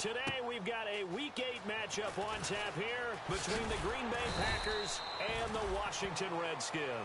Today we've got a Week 8 matchup on tap here between the Green Bay Packers and the Washington Redskins.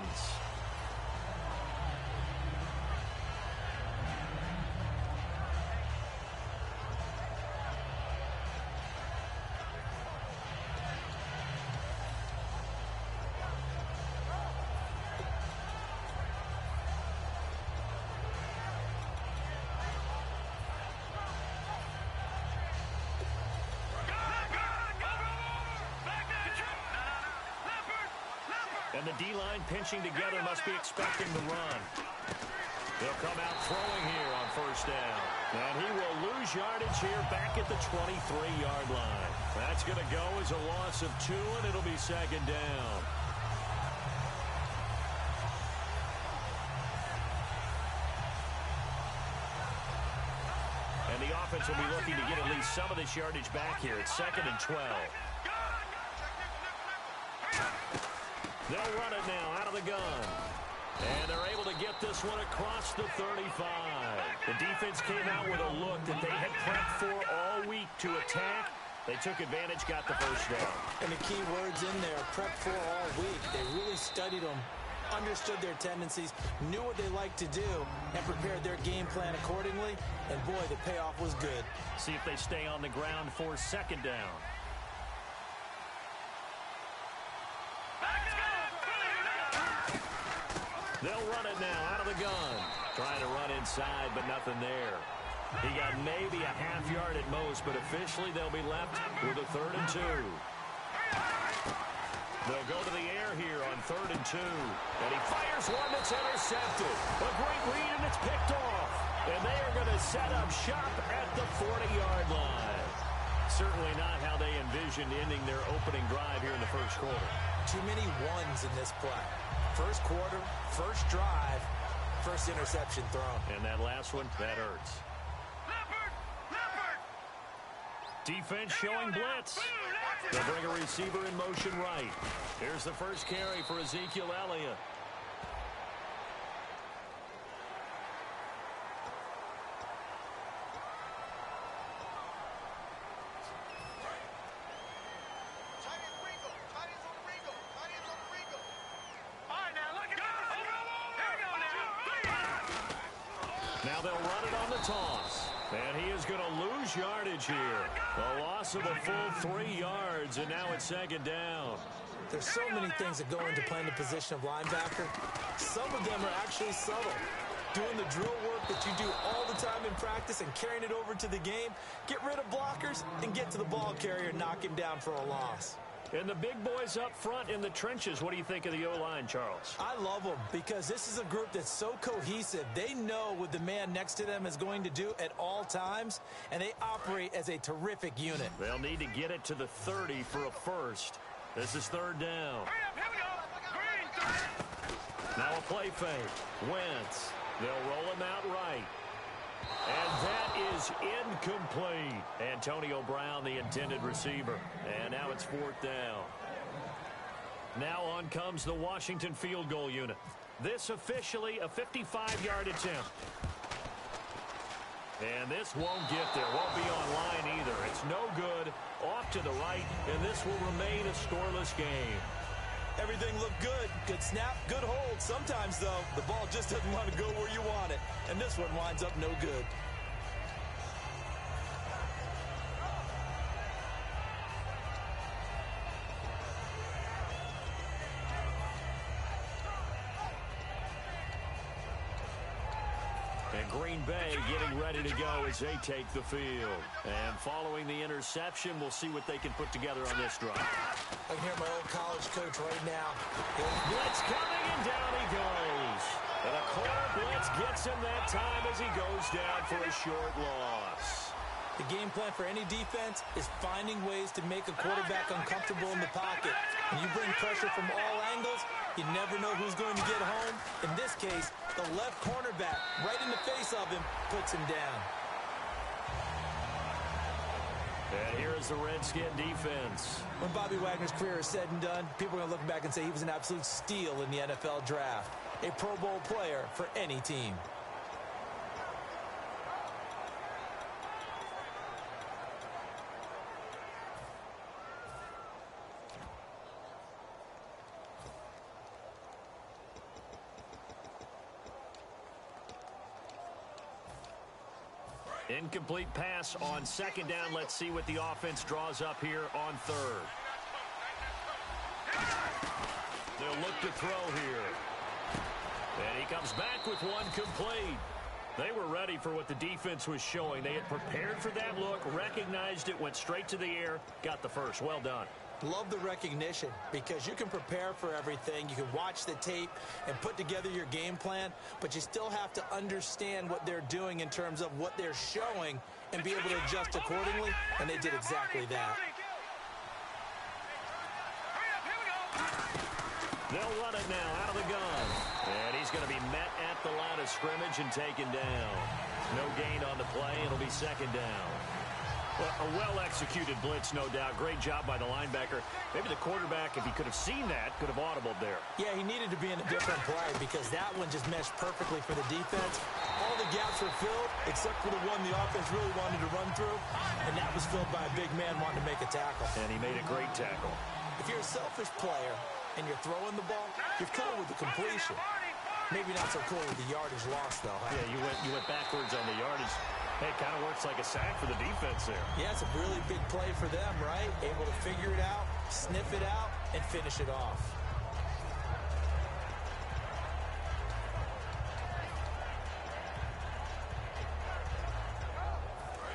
And the D-line pinching together must be expecting the run. They'll come out throwing here on first down. And he will lose yardage here back at the 23-yard line. That's going to go as a loss of 2, and it'll be second down. And the offense will be looking to get at least some of this yardage back here. It's 2nd and 12. They'll run it now out of the gun. And they're able to get this one across the 35. The defense came out with a look that they had prepped for all week to attack. They took advantage, got the first down. And the key words in there, prepped for all week. They really studied them, understood their tendencies, knew what they liked to do, and prepared their game plan accordingly. And boy, the payoff was good. See if they stay on the ground for second down. They'll run it now out of the gun. Trying to run inside, but nothing there. He got maybe a half yard at most, but officially they'll be left with a 3rd and 2. They'll go to the air here on 3rd and 2. And he fires one that's intercepted. A great read, and it's picked off. And they are going to set up shop at the 40-yard line. Certainly not how they envisioned ending their opening drive here in the first quarter. Too many ones in this play. First quarter, first drive, first interception thrown. And that last one, that hurts. Defense showing blitz. They'll bring a receiver in motion right. Here's the first carry for Ezekiel Elliott. Now they'll run it on the toss. And he is going to lose yardage here. A loss of a full 3 yards, and now it's second down. There's so many things that go into playing the position of linebacker. Some of them are actually subtle. Doing the drill work that you do all the time in practice and carrying it over to the game. Get rid of blockers and get to the ball carrier and knock him down for a loss. And the big boys up front in the trenches, what do you think of the O-line, Charles? I love them because this is a group that's so cohesive. They know what the man next to them is going to do at all times, and they operate as a terrific unit. They'll need to get it to the 30 for a first. This is 3rd down. Now a play fake. Wentz. They'll roll him out right. And that is incomplete. Antonio Brown, the intended receiver. And now it's 4th down. Now on comes the Washington field goal unit. This officially a 55-yard attempt. And this won't get there. Won't be online either. It's no good. Off to the right. And this will remain a scoreless game. Everything looked good. Good snap, good hold. Sometimes, though, the ball just doesn't want to go where you want it. And this one winds up no good. And Green Bay getting ready to go as they take the field. And following the interception, we'll see what they can put together on this drive. I can hear my old college coach right now. Blitz coming, and down he goes. And a corner blitz gets him that time as he goes down for a short loss. The game plan for any defense is finding ways to make a quarterback uncomfortable in the pocket. When you bring pressure from all angles, you never know who's going to get home. In this case, the left cornerback, right in the face of him, puts him down. And here is the Redskin defense. When Bobby Wagner's career is said and done, people are going to look back and say he was an absolute steal in the NFL draft. A Pro Bowl player for any team. Incomplete pass on second down. Let's see what the offense draws up here on third. They'll look to throw here. And he comes back with one complete. They were ready for what the defense was showing. They had prepared for that look, recognized it, went straight to the air, got the first. Well done. Love the recognition because you can prepare for everything. You can watch the tape and put together your game plan, but you still have to understand what they're doing in terms of what they're showing and be able to adjust accordingly, and they did exactly that. They'll run it now out of the gun. And he's going to be met at the line of scrimmage and taken down. No gain on the play. It'll be second down. Well, a well-executed blitz, no doubt. Great job by the linebacker. Maybe the quarterback, if he could have seen that, could have audibled there. Yeah, he needed to be in a different play because that one just meshed perfectly for the defense. All the gaps were filled except for the one the offense really wanted to run through, and that was filled by a big man wanting to make a tackle. And he made a great tackle. If you're a selfish player and you're throwing the ball, you're cool with the completion. Maybe not so cool with the yardage loss, though. Huh? Yeah, you went backwards on the yardage. Hey, it kind of works like a sack for the defense there. Yeah, it's a really big play for them, right? Able to figure it out, sniff it out, and finish it off.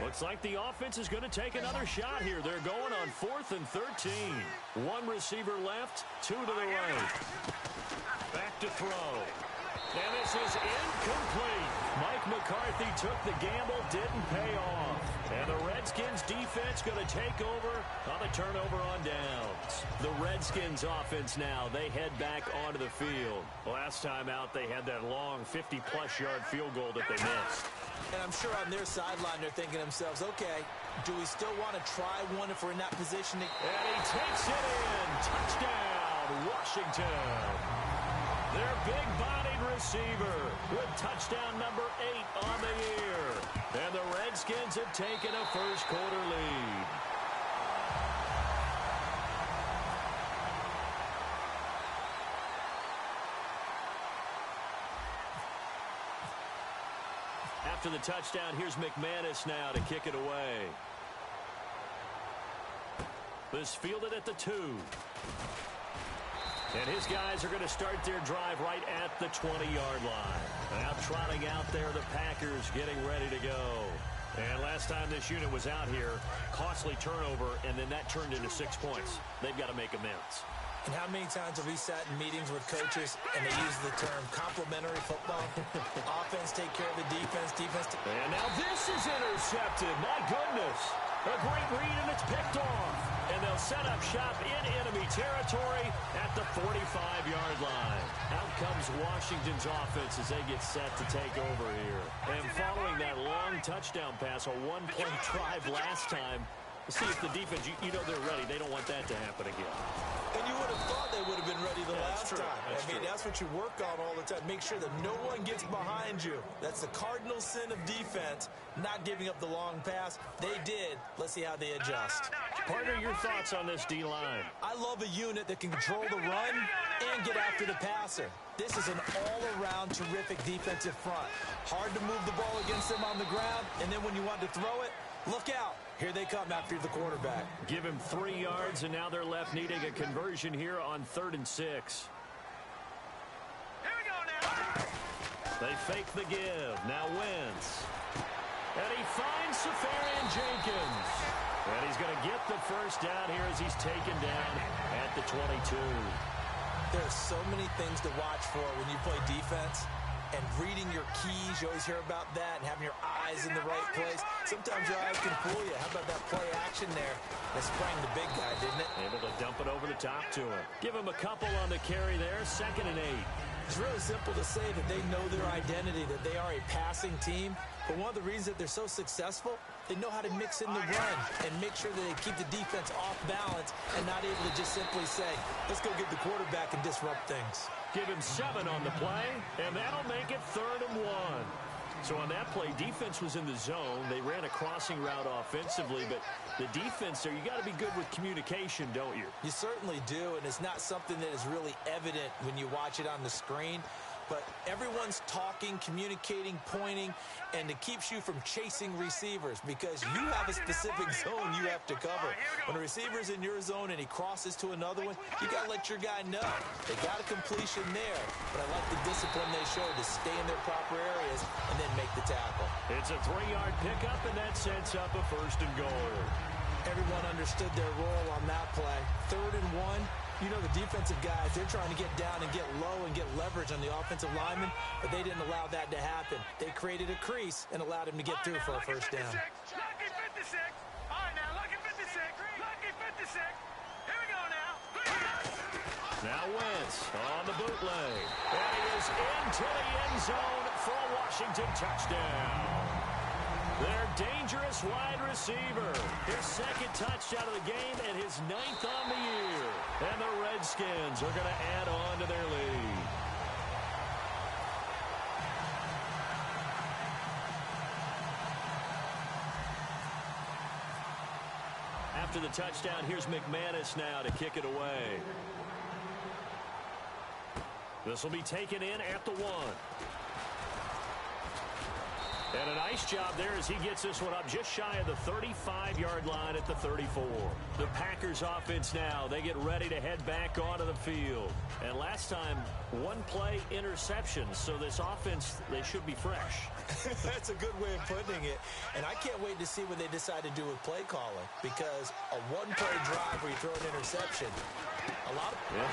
Looks like the offense is going to take another shot here. They're going on 4th and 13. One receiver left, two to the right. Back to throw. And this is incomplete. Mike McCarthy took the gamble, didn't pay off. And the Redskins defense going to take over on the turnover on downs. The Redskins offense now, they head back onto the field. Last time out, they had that long 50-plus yard field goal that they missed. And I'm sure on their sideline, they're thinking to themselves, okay, do we still want to try one if we're in that position? And he takes it in. Touchdown, Washington. Their big-bodied receiver with touchdown number 8 on the year. And the Redskins have taken a first-quarter lead. After the touchdown, here's McManus now to kick it away. This fielded at the 2. And his guys are going to start their drive right at the 20-yard line. Now trotting out there, the Packers getting ready to go. And last time this unit was out here, costly turnover, and then that turned into 6 points. They've got to make amends. And how many times have we sat in meetings with coaches and they use the term complementary football? Offense take care of the defense, And now this is intercepted. My goodness. A great read, and it's picked off. And they'll set up shop in enemy territory at the 45-yard line. Out comes Washington's offense as they get set to take over here. And following that long touchdown pass, a one-play drive last time, see if the defense, you know they're ready. They don't want that to happen again. And you would have thought they would have been ready the last time. I mean, that's what you work on all the time. Make sure that no one gets behind you. That's the cardinal sin of defense, not giving up the long pass. They did. Let's see how they adjust. Partner, your thoughts on this D-line? I love a unit that can control the run and get after the passer. This is an all-around terrific defensive front. Hard to move the ball against them on the ground, and then when you want to throw it, look out. Here they come after the quarterback. Give him 3 yards, and now they're left needing a conversion here on 3rd and 6. Here we go now. They fake the give. Now Wentz. And he finds Safarian Jenkins. And he's going to get the first down here as he's taken down at the 22. There are so many things to watch for when you play defense. And reading your keys, you always hear about that, and having your eyes in the right place. Sometimes your eyes can fool you. How about that play action there? That sprang the big guy, didn't it? Able to dump it over the top to him. Give him a couple on the carry there, 2nd and 8. It's really simple to say that they know their identity, that they are a passing team. But one of the reasons that they're so successful, they know how to mix in the run and make sure that they keep the defense off balance and not able to just simply say, let's go get the quarterback and disrupt things. Give him 7 on the play, and that'll make it 3rd and 1. So on that play, defense was in the zone. They ran a crossing route offensively, but the defense there, you got to be good with communication, don't you? You certainly do, and it's not something that is really evident when you watch it on the screen. but everyone's talking, communicating, pointing, and it keeps you from chasing receivers because you have a specific zone you have to cover. When a receiver's in your zone and he crosses to another one, you got to let your guy know. They got a completion there, but I like the discipline they showed to stay in their proper areas and then make the tackle. It's a 3-yard pickup, and that sets up a 1st and goal. Everyone understood their role on that play. 3rd and 1. You know the defensive guys, they're trying to get down and get low and get leverage on the offensive lineman, but they didn't allow that to happen. They created a crease and allowed him to get through for a 1st down. Lucky 56. All right, now, lucky 56. Lucky 56. Here we go now. Now Wentz on the bootleg. And he is into the end zone for a Washington touchdown. Their dangerous wide receiver. His 2nd touchdown of the game and his 9th on the year. And the Redskins are going to add on to their lead. After the touchdown, here's McManus now to kick it away. This will be taken in at the 1. And a nice job there as he gets this one up just shy of the 35-yard line at the 34. The Packers offense now, they get ready to head back onto the field. And last time, 1 play interception, so this offense, they should be fresh. That's a good way of putting it. And I can't wait to see what they decide to do with play calling because a 1-play drive where you throw an interception,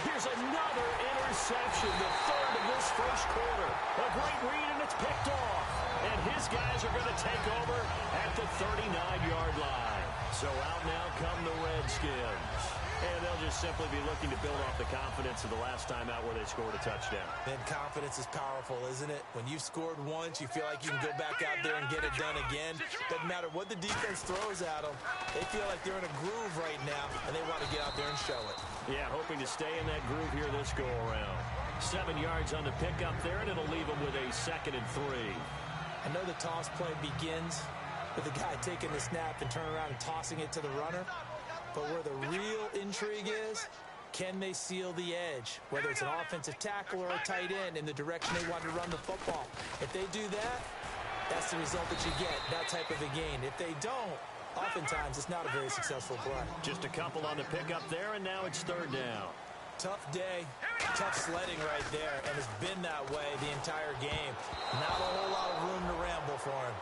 Here's another interception, the 3rd of this 1st quarter. A great read, and it's picked off. And his guys are going to take over at the 39-yard line. So out now come the Redskins. And they'll just simply be looking to build off the confidence of the last time out where they scored a touchdown. And confidence is powerful, isn't it? When you've scored once, you feel like you can go back out there and get it done again. Doesn't matter what the defense throws at them. They feel like they're in a groove right now, and they want to get out there and show it. Yeah, hoping to stay in that groove here this go-around. 7 yards on the pickup there, and it'll leave them with a 2nd and 3. I know the toss play begins with the guy taking the snap and turning around and tossing it to the runner. But where the real intrigue is, can they seal the edge? Whether it's an offensive tackle or a tight end in the direction they want to run the football. If they do that, that's the result that you get, that type of a gain. If they don't, oftentimes it's not a very successful play. Just a couple on the pickup there, and now it's 3rd down. Tough day, tough sledding right there, and it's been that way the entire game. Not a whole lot of room to ramble for him.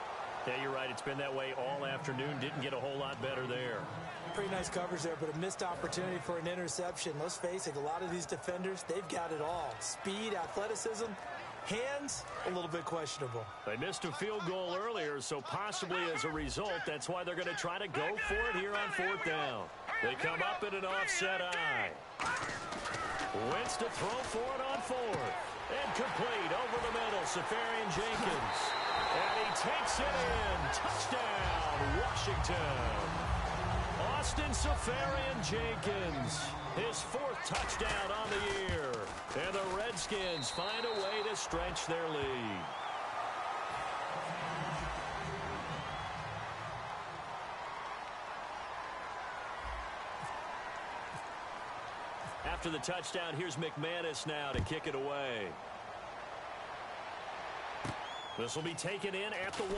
Yeah, you're right. It's been that way all afternoon. Didn't get a whole lot better there. Pretty nice coverage there, but a missed opportunity for an interception. Let's face it, a lot of these defenders, they've got it all. Speed, athleticism, hands, a little bit questionable. They missed a field goal earlier, so possibly as a result, that's why they're going to try to go for it here on 4th down. They come up in an offset eye. Wentz to throw for it on 4th. And complete over the middle, Safarian Jenkins. And he takes it in. Touchdown, Washington. Austin Safarian Jenkins, his 4th touchdown on the year. And the Redskins find a way to stretch their lead. After the touchdown, here's McManus now to kick it away. This will be taken in at the 1.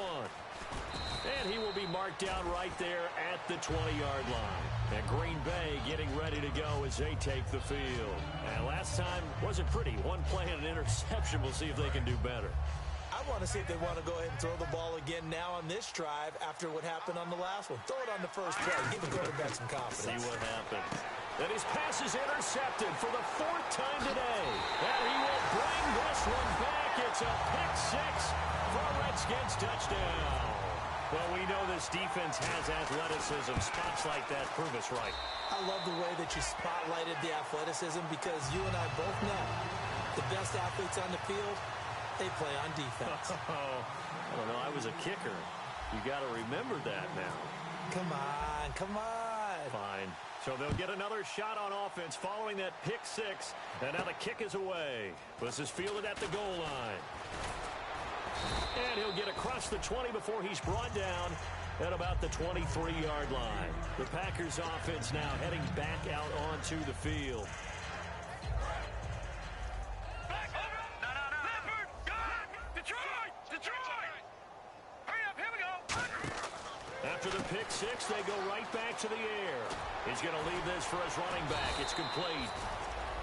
And he will be marked down right there at the 20-yard line. And Green Bay getting ready to go as they take the field. And last time wasn't pretty. 1 play and an interception. We'll see if they can do better. I want to see if they want to go ahead and throw the ball again now on this drive after what happened on the last one. Throw it on the first play. Give the quarterback some confidence. See what happens. And his pass is intercepted for the 4th time today. And he will bring this one back. It's a pick 6 for a Redskins touchdown. Well, we know this defense has athleticism. Spots like that prove us right. I love the way that you spotlighted the athleticism because you and I both know the best athletes on the field, they play on defense. Oh, I don't know. I was a kicker. You got to remember that now. Come on, come on. Fine. So they'll get another shot on offense following that pick 6. And now the kick is away. This is fielded at the goal line. And he'll get across the 20 before he's brought down at about the 23-yard line. The Packers offense now heading back out onto the field. pick six, they go right back to the air. He's going to leave this for his running back. It's complete.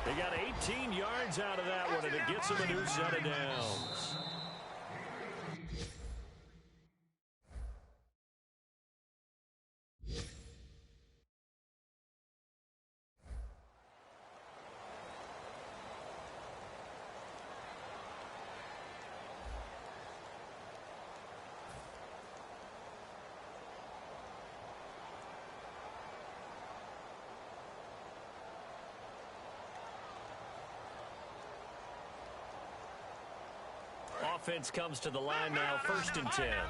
They got 18 yards out of that one, and it gets him a new set of downs. Offense comes to the line now, 1st and 10. Here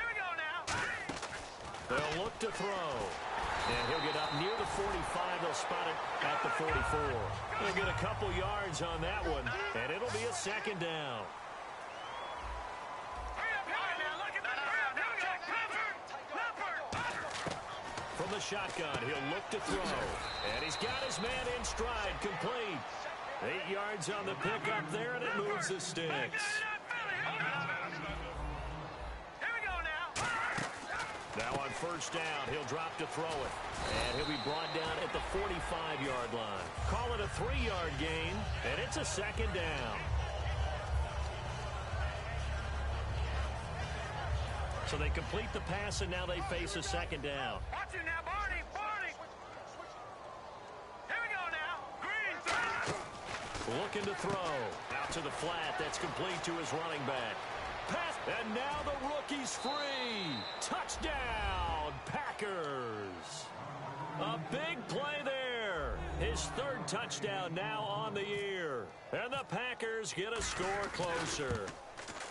we go now. They'll look to throw. And he'll get up near the 45. They'll spot it at the 44. He'll get a couple yards on that one, and it'll be a 2nd down. From the shotgun, he'll look to throw. And he's got his man in stride, complete. 8 yards on the pickup there, and it moves the sticks. Here we go now. Now on 1st down, he'll drop to throw it. And he'll be brought down at the 45-yard line. Call it a 3-yard gain, and it's a 2nd down. So they complete the pass, and now they face a 2nd down. Watch it now, Barney. Here we go now. Green. Looking to throw. Out to the flat. That's complete to his running back. Pass. And now the rookie's free. Touchdown, Packers. A big play there. His 3rd touchdown now on the year. And the Packers get a score closer.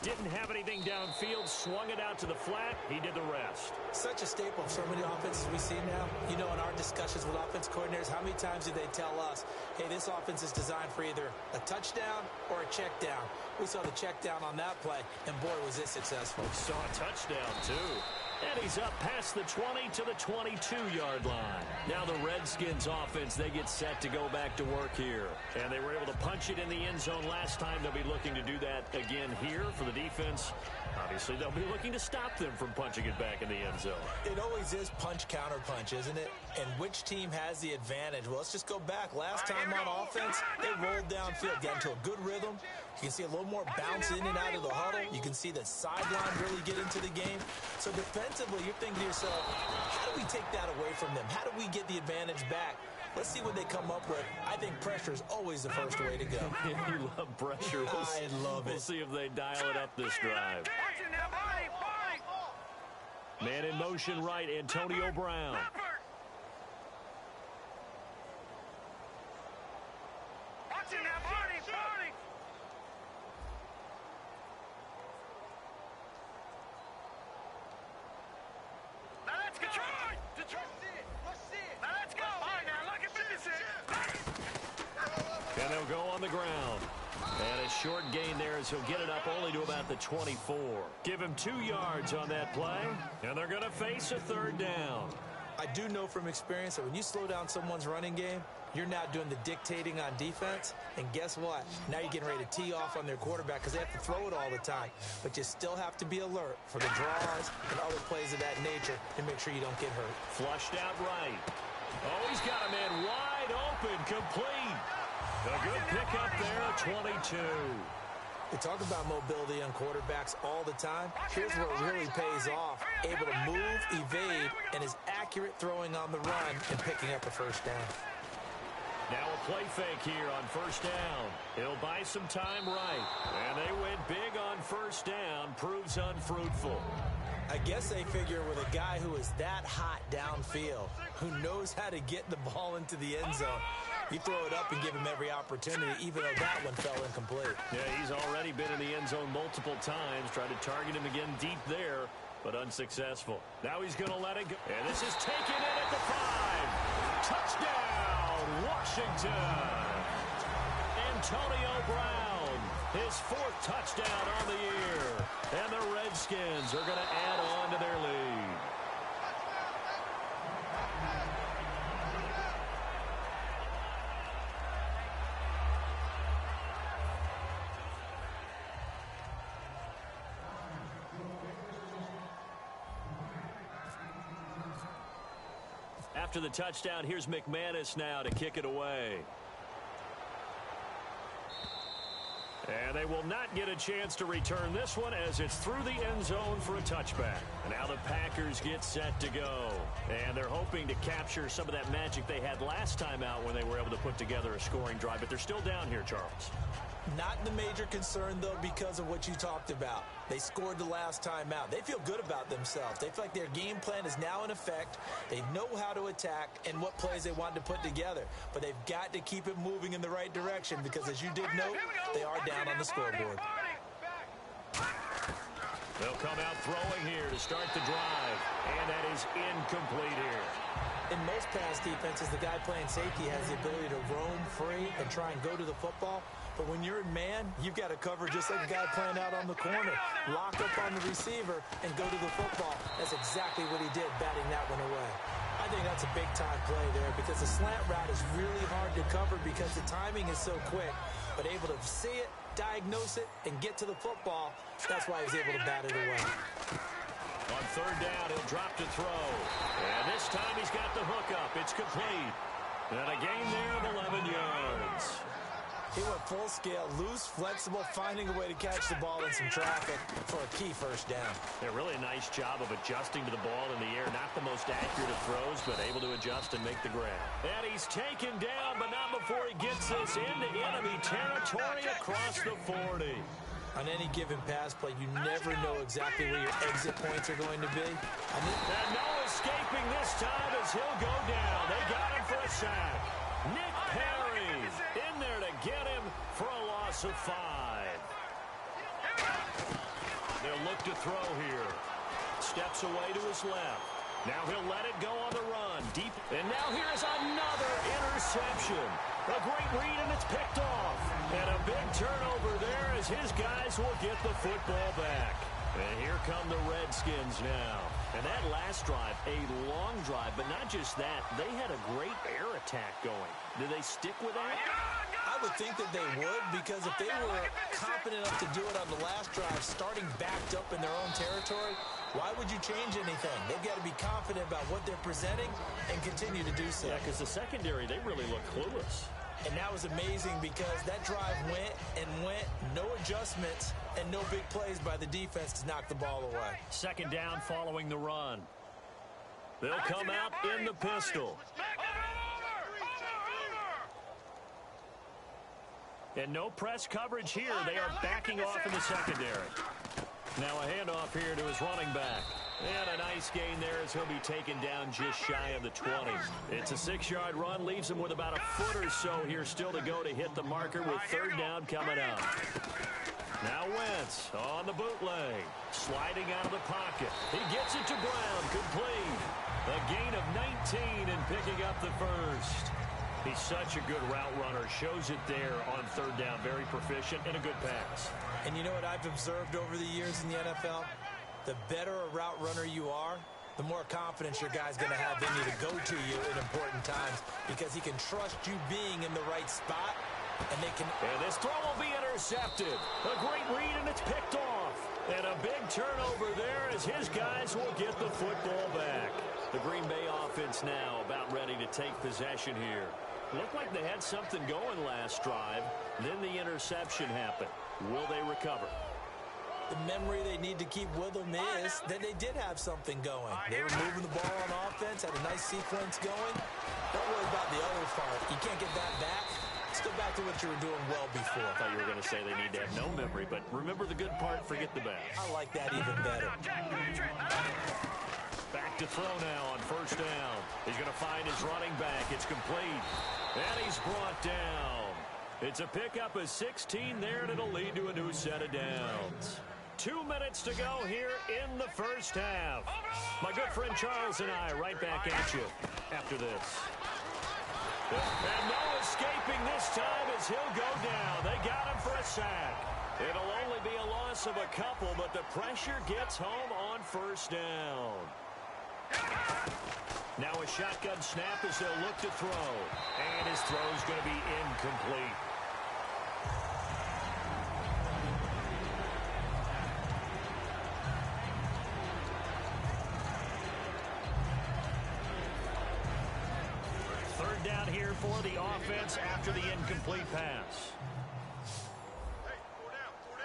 Didn't have anything downfield, swung it out to the flat. He did the rest. Such a staple of so many offenses we see now. You know, in our discussions with offense coordinators, how many times do they tell us, hey, this offense is designed for either a touchdown or a check down. We saw the check down on that play, and boy, was it successful. Saw a touchdown, too. And he's up past the 20 to the 22-yard line. Now the Redskins offense, they get set to go back to work here. And they were able to punch it in the end zone last time. They'll be looking to do that again here for the defense. Obviously, they'll be looking to stop them from punching it back in the end zone. It always is punch, counter punch, isn't it? And which team has the advantage? Well, let's just go back. Last time on offense, they rolled downfield, got into a good rhythm. You can see a little more bounce in and out of the huddle. You can see the sideline really get into the game. So defensively, you're thinking to yourself, how do we take that away from them? How do we get the advantage back? Let's see what they come up with. I think pressure is always the first way to go. You love pressure. I love it. We'll see if they dial it up this drive. Watch it now, Barney. Man in motion right, Antonio Brown. Watch it now, Barney. Now let's go. Detroit. Now let's go. All right, now look at 56. And they'll go on the ground. And a short gain there as he'll get it up only to about the 24. Give him 2 yards on that play, and they're going to face a 3rd down. I do know from experience that when you slow down someone's running game, you're now doing the dictating on defense. And guess what? Now you're getting ready to tee off on their quarterback because they have to throw it all the time. But you still have to be alert for the draws and other plays of that nature to make sure you don't get hurt. Flushed out right. Oh, he's got a man wide open, complete. A good pickup there at 22. We talk about mobility on quarterbacks all the time. Here's where it really pays off. Able to move, evade, and is accurate throwing on the run and picking up a 1st down. Now a play fake here on 1st down. He'll buy some time right. And they went big on 1st down. Proves unfruitful. I guess they figure with a guy who is that hot downfield, who knows how to get the ball into the end zone, you throw it up and give him every opportunity, even though that one fell incomplete. Yeah, he's already been in the end zone multiple times. Tried to target him again deep there, but unsuccessful. Now he's going to let it go. And this is taken in at the 5. Touchdown, Washington. Antonio Brown, his 4th touchdown on the year. And the Redskins are going to add on to their lead. After the touchdown, here's McManus now to kick it away. And they will not get a chance to return this one as it's through the end zone for a touchback. And now the Packers get set to go. And they're hoping to capture some of that magic they had last time out when they were able to put together a scoring drive. But they're still down here, Charles. Not the major concern, though, because of what you talked about. They scored the last time out. They feel good about themselves. They feel like their game plan is now in effect. They know how to attack and what plays they want to put together. But they've got to keep it moving in the right direction because, as you did note, they are down on the scoreboard. They'll come out throwing here to start the drive. And that is incomplete here. In most pass defenses, the guy playing safety has the ability to roam free and try and go to the football. But when you're in man, you've got to cover just like a guy playing out on the corner. Lock up on the receiver and go to the football. That's exactly what he did, batting that one away. I think that's a big-time play there because the slant route is really hard to cover because the timing is so quick. But able to see it, diagnose it, and get to the football, that's why he's able to bat it away. On third down, he'll drop to throw. And this time he's got the hook up. It's complete. And a gain there of 11 yards. He went full scale, loose, flexible, finding a way to catch the ball in some traffic for a key first down. Yeah, really a nice job of adjusting to the ball in the air. Not the most accurate of throws, but able to adjust and make the grab. And he's taken down, but not before he gets this into enemy territory across the 40. On any given pass play, you never know exactly where your exit points are going to be. And no escaping this time as he'll go down. They got him for a sack. Nick Perry in there to get him for a loss of 5. They'll look to throw here. Steps away to his left. Now he'll let it go on the run. Deep. And now here's another interception. A great read, and it's picked off. And a big turnover there as his guys will get the football back. And here come the Redskins now. And that last drive, a long drive, but not just that. They had a great air attack going. Did they stick with that? I would think that they would, because if they were confident enough to do it on the last drive, starting backed up in their own territory, why would you change anything? They've got to be confident about what they're presenting and continue to do so. Yeah, because the secondary, they really look clueless. And that was amazing because that drive went and went, no adjustments, and no big plays by the defense to knock the ball away. Second down following the run. They'll come out in the pistol. And no press coverage here. They are backing off in the secondary. Now a handoff here to his running back. And a nice gain there as he'll be taken down just shy of the 20. It's a 6-yard run, leaves him with about a foot or so here still to go to hit the marker with third down coming up. Now Wentz on the bootleg, sliding out of the pocket. He gets it to Brown, complete. A gain of 19 and picking up the first. He's such a good route runner, shows it there on third down, very proficient and a good pass. And you know what I've observed over the years in the NFL? The better a route runner you are, the more confidence your guy's going to have in you to go to you in important times because he can trust you being in the right spot, and they can... And this throw will be intercepted. A great read, and it's picked off. And a big turnover there as his guys will get the football back. The Green Bay offense now about ready to take possession here. Looked like they had something going last drive. Then the interception happened. Will they recover? The memory they need to keep with them is that they did have something going. They were moving the ball on offense, had a nice sequence going. Don't worry about the other part. You can't get that back. Let's go back to what you were doing well before. I thought you were going to say they need to have no memory, but remember the good part, forget the bad. I like that even better. Back to throw now on first down. He's going to find his running back. It's complete. And he's brought down. It's a pickup of 16 there, and it'll lead to a new set of downs. 2 minutes to go here in the first half. My good friend Charles and I right back at you after this. And no escaping this time as he'll go down. They got him for a sack. It'll only be a loss of a couple, but the pressure gets home on first down. Now a shotgun snap as they'll look to throw. And his throw's going to be incomplete. here for the offense after the incomplete pass.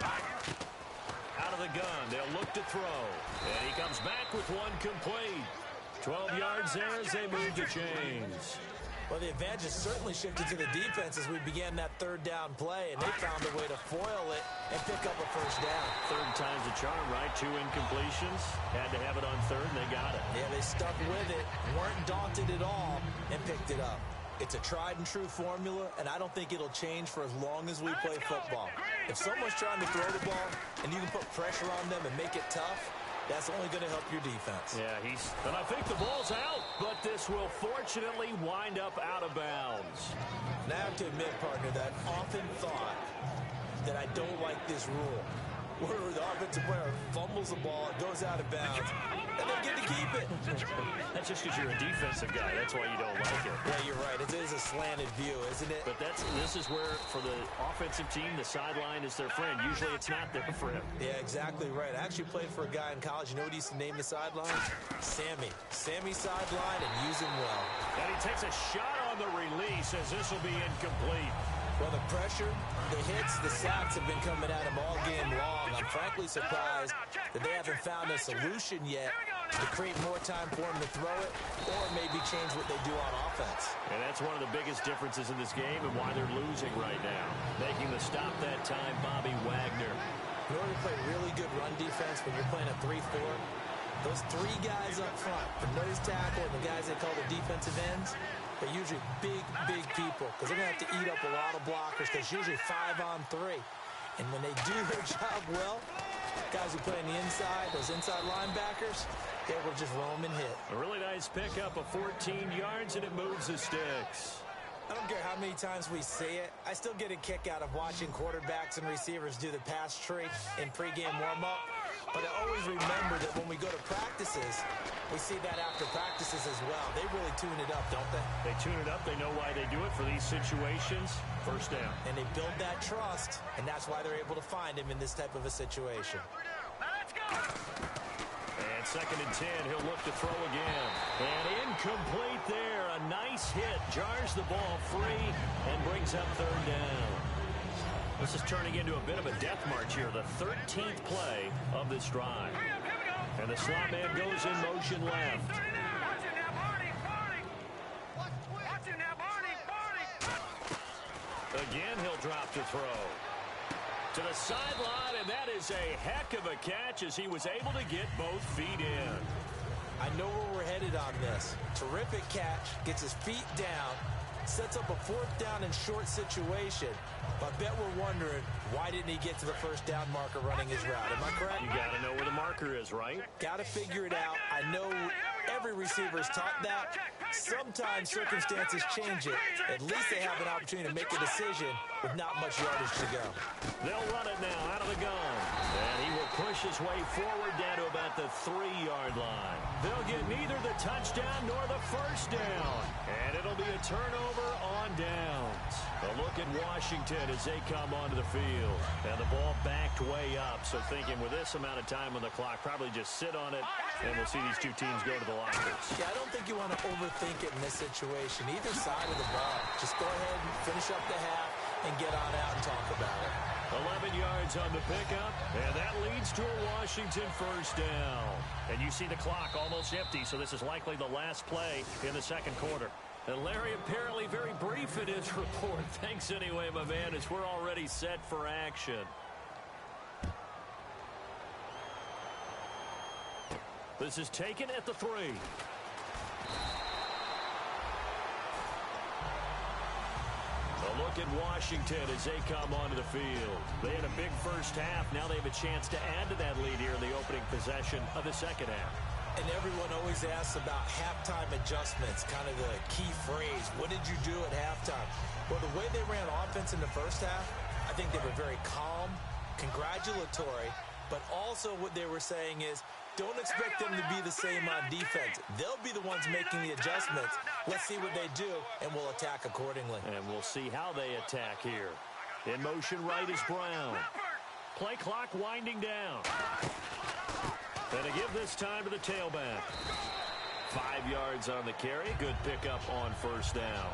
Out of the gun, they'll look to throw. And he comes back with one complete. 12 yards there as they move to chains. Well, the advantage has certainly shifted to the defense as we began that third down play, and they found a way to foil it and pick up a first down. Third time's a charm, right? 2 incompletions. Had to have it on third, and they got it. Yeah, they stuck with it, weren't daunted at all, and picked it up. It's a tried-and-true formula, and I don't think it'll change for as long as we play football. If someone's trying to throw the ball, and you can put pressure on them and make it tough, that's only going to help your defense. Yeah, and I think the ball's out, but this will fortunately wind up out of bounds. And I have to admit, partner, that I've often thought that I don't like this rule, where the offensive player fumbles the ball, it goes out of bounds, and they get to keep it. That's just because you're a defensive guy. That's why you don't like it. Yeah, you're right. It is a slanted view, isn't it? But this is where, for the offensive team, the sideline is their friend. Usually it's not there for him. Yeah, exactly right. I actually played for a guy in college. You know what he used to name the sideline? Sammy. Sammy sideline, and use him well. And he takes a shot on the release as this will be incomplete. Well, the pressure, the hits, the sacks have been coming at him all game long. I'm frankly surprised that they haven't found a solution yet to create more time for him to throw it or maybe change what they do on offense. And that's one of the biggest differences in this game and why they're losing right now. Making the stop that time, Bobby Wagner. In order to play really good run defense when you're playing a 3-4, those 3 guys up front, the nose tackle and the guys they call the defensive ends, they're usually big, big people because they're going to have to eat up a lot of blockers because usually 5 on 3. And when they do their job well, guys who play on the inside, those inside linebackers, they will just roam and hit. A really nice pickup of 14 yards, and it moves the sticks. I don't care how many times we see it. I still get a kick out of watching quarterbacks and receivers do the pass tree in pregame warm-up. But I always remember that when we go to practices, we see that after practices as well. They really tune it up, don't they? They tune it up. They know why they do it for these situations. First down. And they build that trust, and that's why they're able to find him in this type of a situation. Let's go. And 2nd and 10, he'll look to throw again. And incomplete there. A nice hit. Jars the ball free and brings up 3rd down. This is turning into a bit of a death march here. The 13th play of this drive. And the slot man goes in motion left. Watch it now, Barney. Watch it now, Barney. Again, he'll drop to throw. To the sideline, and that is a heck of a catch as he was able to get both feet in. I know where we're headed on this. Terrific catch, gets his feet down, sets up a 4th down and short situation. But I bet we're wondering, why didn't he get to the 1st down marker running his route? Am I correct? You got to know where the marker is, right? Got to figure it out. I know every receiver is taught that. Sometimes circumstances change it. At least they have an opportunity to make a decision with not much yardage to go. They'll run it now out of the gun. And he will push his way forward down to about the 3-yard line. They'll get neither the touchdown nor the 1st down. And it'll be a turnover on downs. A look at Washington as they come onto the field. And the ball backed way up. So thinking with this amount of time on the clock, probably just sit on it, and we'll see these two teams go to the lockers. Yeah, I don't think you want to overthink it in this situation. Either side of the ball. Just go ahead and finish up the half and get on out and talk about it. 11 yards on the pickup, and that leads to a Washington 1st down. And you see the clock almost empty, so this is likely the last play in the 2nd quarter. And Larry apparently very brief in his report. Thanks anyway, my man, as we're already set for action. This is taken at the 3. A look at Washington as they come onto the field. They had a big first half. Now they have a chance to add to that lead here in the opening possession of the 2nd half. And everyone always asks about halftime adjustments, kind of the key phrase. What did you do at halftime? Well, the way they ran offense in the first half, I think they were very calm, congratulatory, but also what they were saying is, don't expect them to be the same on defense. They'll be the ones making the adjustments. Let's see what they do, and we'll attack accordingly. And we'll see how they attack here. In motion right is Brown. Play clock winding down. And to give this time to the tailback. 5 yards on the carry. Good pickup on first down.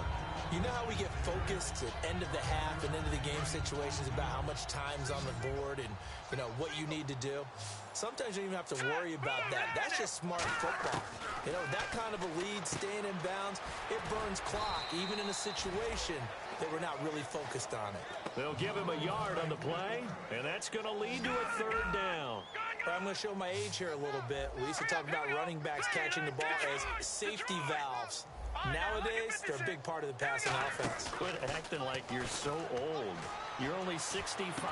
You know how we get focused at end of the half and end of the game situations about how much time's on the board and, you know, what you need to do? Sometimes you don't even have to worry about that. That's just smart football. You know, that kind of a lead, staying in bounds, it burns clock, even in a situation that we're not really focused on it. They'll give him a yard on the play, and that's going to lead to a third down. I'm going to show my age here a little bit. We used to talk about running backs catching the ball as safety valves. Nowadays, they're a big part of the passing offense. Quit acting like you're so old. You're only 65.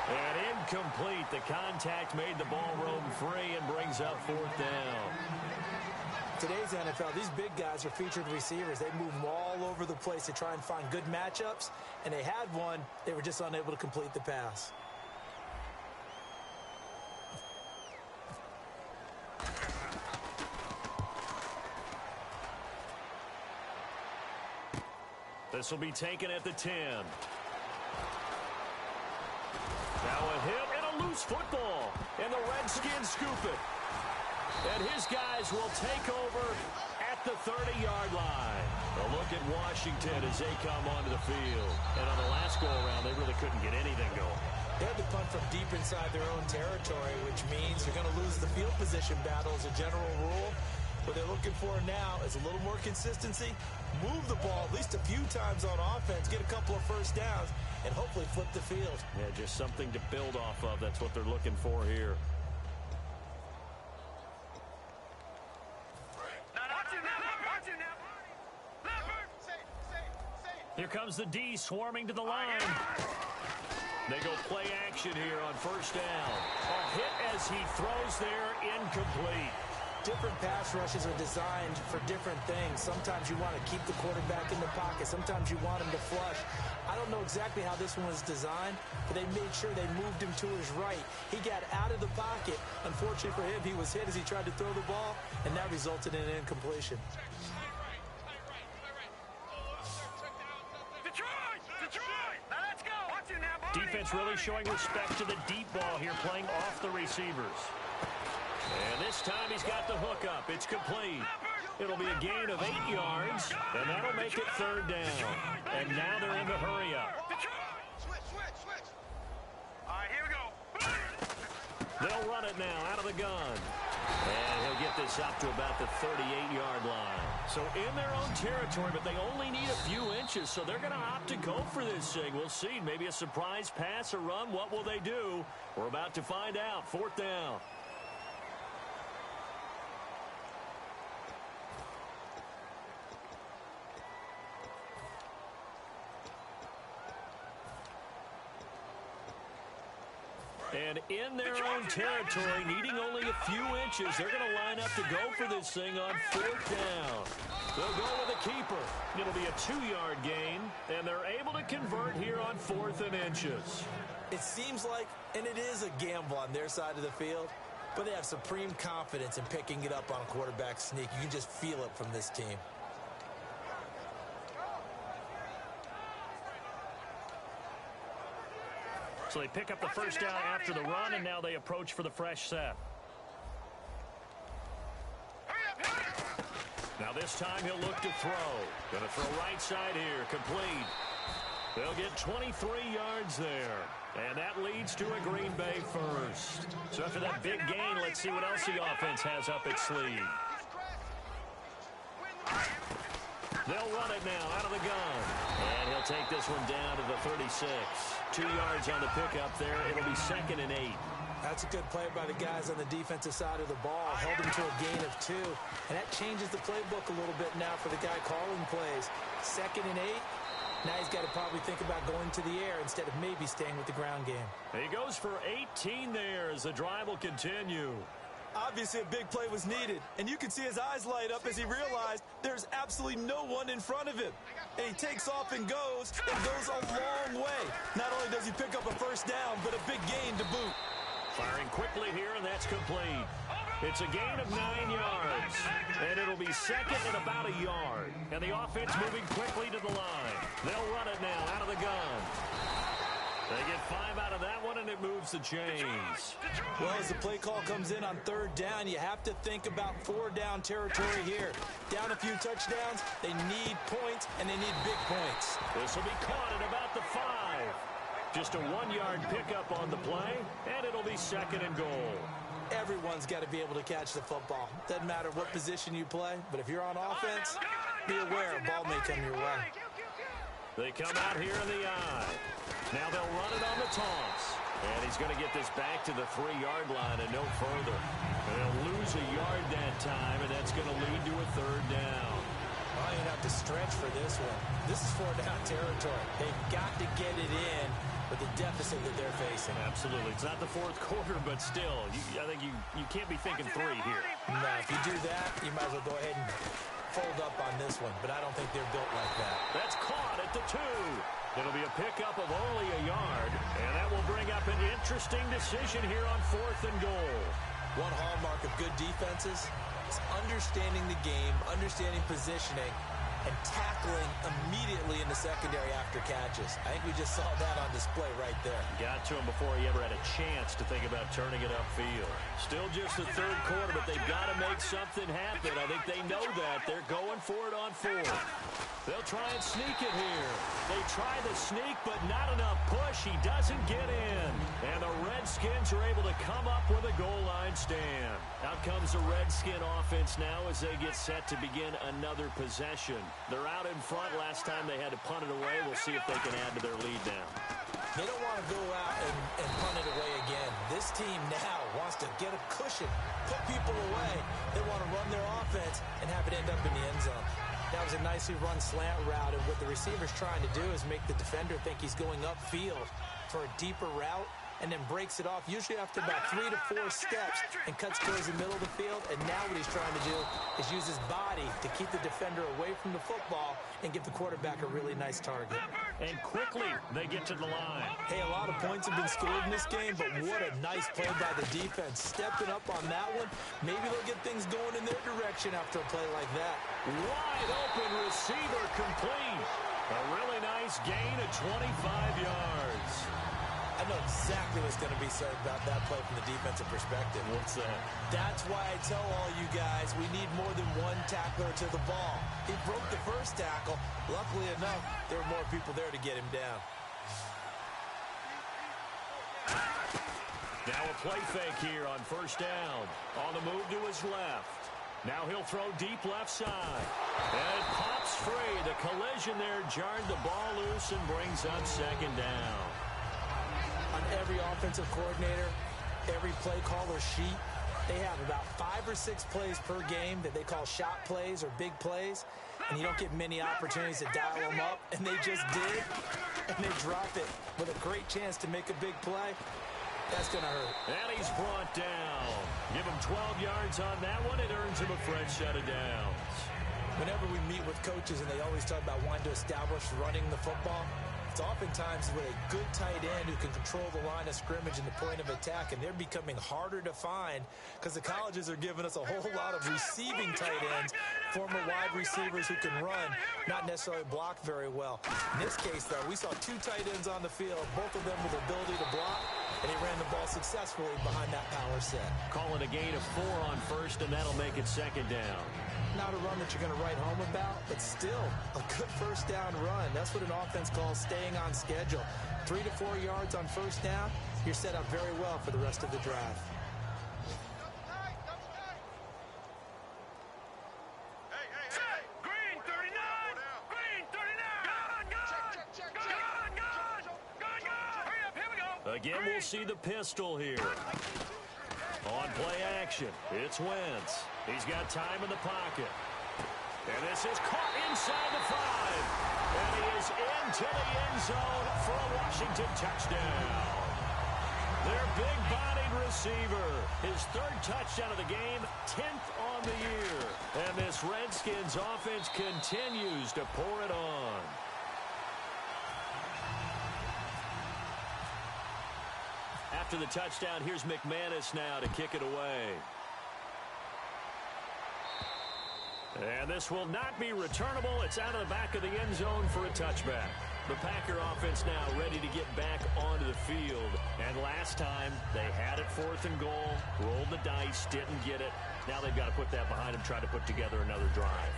And incomplete. The contact made the ball roam free and brings up fourth down. Today's NFL, these big guys are featured receivers. They move all over the place to try and find good matchups, and they had one. They were just unable to complete the pass. This will be taken at the 10. Now a hit and a loose football. And the Redskins scoop it. And his guys will take over at the 30-yard line. A look at Washington as they come onto the field. And on the last go-around, they really couldn't get anything going. They had to punt from deep inside their own territory, which means you're going to lose the field position battle as a general rule. What they're looking for now is a little more consistency, move the ball at least a few times on offense, get a couple of first downs, and hopefully flip the field. Yeah, just something to build off of. That's what they're looking for here. Here comes the D swarming to the line. They go play action here on first down. A hit as he throws there, incomplete. Different pass rushes are designed for different things. Sometimes you want to keep the quarterback in the pocket. Sometimes you want him to flush. I don't know exactly how this one was designed, but they made sure they moved him to his right. He got out of the pocket. Unfortunately for him, he was hit as he tried to throw the ball, and that resulted in an incompletion. Defense really showing respect to the deep ball here, playing off the receivers. And this time he's got the hook up. It's complete. It'll be a gain of 8 yards, and that'll make it third down. And now they're in the hurry up. Switch. All right, here we go. They'll run it now out of the gun. And he'll get this up to about the 38-yard line. So in their own territory, but they only need a few inches, so they're going to opt to go for this thing. We'll see. Maybe a surprise pass or run. What will they do? We're about to find out. Fourth down. And in their own territory, needing only a few inches, they're going to line up to go for this thing on fourth down. They'll go with a keeper. It'll be a 2-yard gain, and they're able to convert here on 4th and inches. It seems like, and it is a gamble on their side of the field, but they have supreme confidence in picking it up on a quarterback sneak. You can just feel it from this team. So they pick up the first down after the run, and now they approach for the fresh set. Now this time he'll look to throw. Going to throw right side here, complete. They'll get 23 yards there. And that leads to a Green Bay first. So after that big gain, let's see what else the offense has up its sleeve. They'll run it now out of the gun. And he'll take this one down to the 36. 2 yards on the pickup there. It'll be 2nd and 8. That's a good play by the guys on the defensive side of the ball. Held him to a gain of 2. And that changes the playbook a little bit now for the guy calling plays. 2nd and 8. Now he's got to probably think about going to the air instead of maybe staying with the ground game. He goes for 18 there as the drive will continue. Obviously, a big play was needed, and you can see his eyes light up as he realized there's absolutely no one in front of him. And he takes off and goes a long way. Not only does he pick up a first down, but a big gain to boot. Firing quickly here, and that's complete. It's a gain of 9 yards, and it'll be 2nd and about a yard. And the offense moving quickly to the line. They'll run it now out of the gun. They get 5 out of that one, and it moves the chains. Well, as the play call comes in on third down, you have to think about 4-down territory here. Down a few touchdowns, they need points, and they need big points. This will be caught at about the 5. Just a 1-yard pickup on the play, and it'll be 2nd and goal. Everyone's got to be able to catch the football. Doesn't matter what position you play, but if you're on offense, be aware a ball may come your way. They come out here in the eye. Now they'll run it on the toss. And he's going to get this back to the 3-yard line and no further. And they'll lose a yard that time, and that's going to lead to a 3rd down. Oh, you'd have to stretch for this one. This is 4-down territory. They've got to get it in with the deficit that they're facing. Absolutely. It's not the 4th quarter, but still, I think you can't be thinking 3 here. No, if you do that, you might as well go ahead and fold up on this one, but I don't think they're built like that. That's caught at the 2. It'll be a pickup of only a yard, and that will bring up an interesting decision here on 4th and goal. One hallmark of good defenses is understanding the game, understanding positioning, and tackling immediately in the secondary after catches. I think we just saw that on display right there. Got to him before he ever had a chance to think about turning it upfield. Still just the 3rd quarter, but they've got to make something happen. I think they know that. They're going for it on 4th. They'll try and sneak it here. They try the sneak, but not enough push. He doesn't get in. And the Redskins are able to come up with a goal line stand. Out comes the Redskin offense now as they get set to begin another possession. They're out in front. Last time they had to punt it away. We'll see if they can add to their lead now. They don't want to go out and punt it away again. This team now wants to get a cushion, put people away. They want to run their offense and have it end up in the end zone. That was a nicely run slant route, and what the receiver's trying to do is make the defender think he's going upfield for a deeper route, and then breaks it off, usually after about 3 to 4 steps, and cuts towards the middle of the field. And now what he's trying to do is use his body to keep the defender away from the football and give the quarterback a really nice target. And quickly, they get to the line. Hey, a lot of points have been scored in this game, but what a nice play by the defense. Stepping up on that one, maybe they'll get things going in their direction after a play like that. Wide open receiver complete. A really nice gain of 25 yards. I know exactly what's going to be said about that play from the defensive perspective. What's that? That's why I tell all you guys we need more than one tackler to the ball. He broke the first tackle. Luckily enough, there were more people there to get him down. Now a play fake here on 1st down. On the move to his left. Now he'll throw deep left side. And it pops free. The collision there jarred the ball loose and brings up 2nd down. On every offensive coordinator, every play caller sheet, they have about 5 or 6 plays per game that they call shot plays or big plays, and you don't get many opportunities to dial them up, and they just did, and they drop it with a great chance to make a big play. That's going to hurt. And he's brought down. Give him 12 yards on that one. It earns him a fresh set of downs. Whenever we meet with coaches and they always talk about wanting to establish running the football, it's oftentimes with a good tight end who can control the line of scrimmage and the point of attack, and they're becoming harder to find because the colleges are giving us a whole lot of receiving tight ends, former wide receivers who can run, not necessarily block very well. In this case, though, we saw 2 tight ends on the field, both of them with the ability to block, and he ran the ball successfully behind that power set. Calling a gain of 4 on 1st, and that'll make it 2nd down. Not a run that you're going to write home about, but still a good 1st down run. That's what an offense calls staying on schedule. 3 to 4 yards on 1st down, you're set up very well for the rest of the drive. Green 39! Green 39! Hurry up, here we go! Again, we'll see the pistol here. On play action, it's Wentz. He's got time in the pocket. And this is caught inside the 5. And he is into the end zone for a Washington touchdown. Their big-bodied receiver. His 3rd touchdown of the game, 10th on the year. And this Redskins offense continues to pour it on. After the touchdown, here's McManus now to kick it away. And this will not be returnable. It's out of the back of the end zone for a touchback. The Packer offense now ready to get back onto the field. And last time, they had it 4th and goal, rolled the dice, didn't get it. Now they've got to put that behind them, try to put together another drive.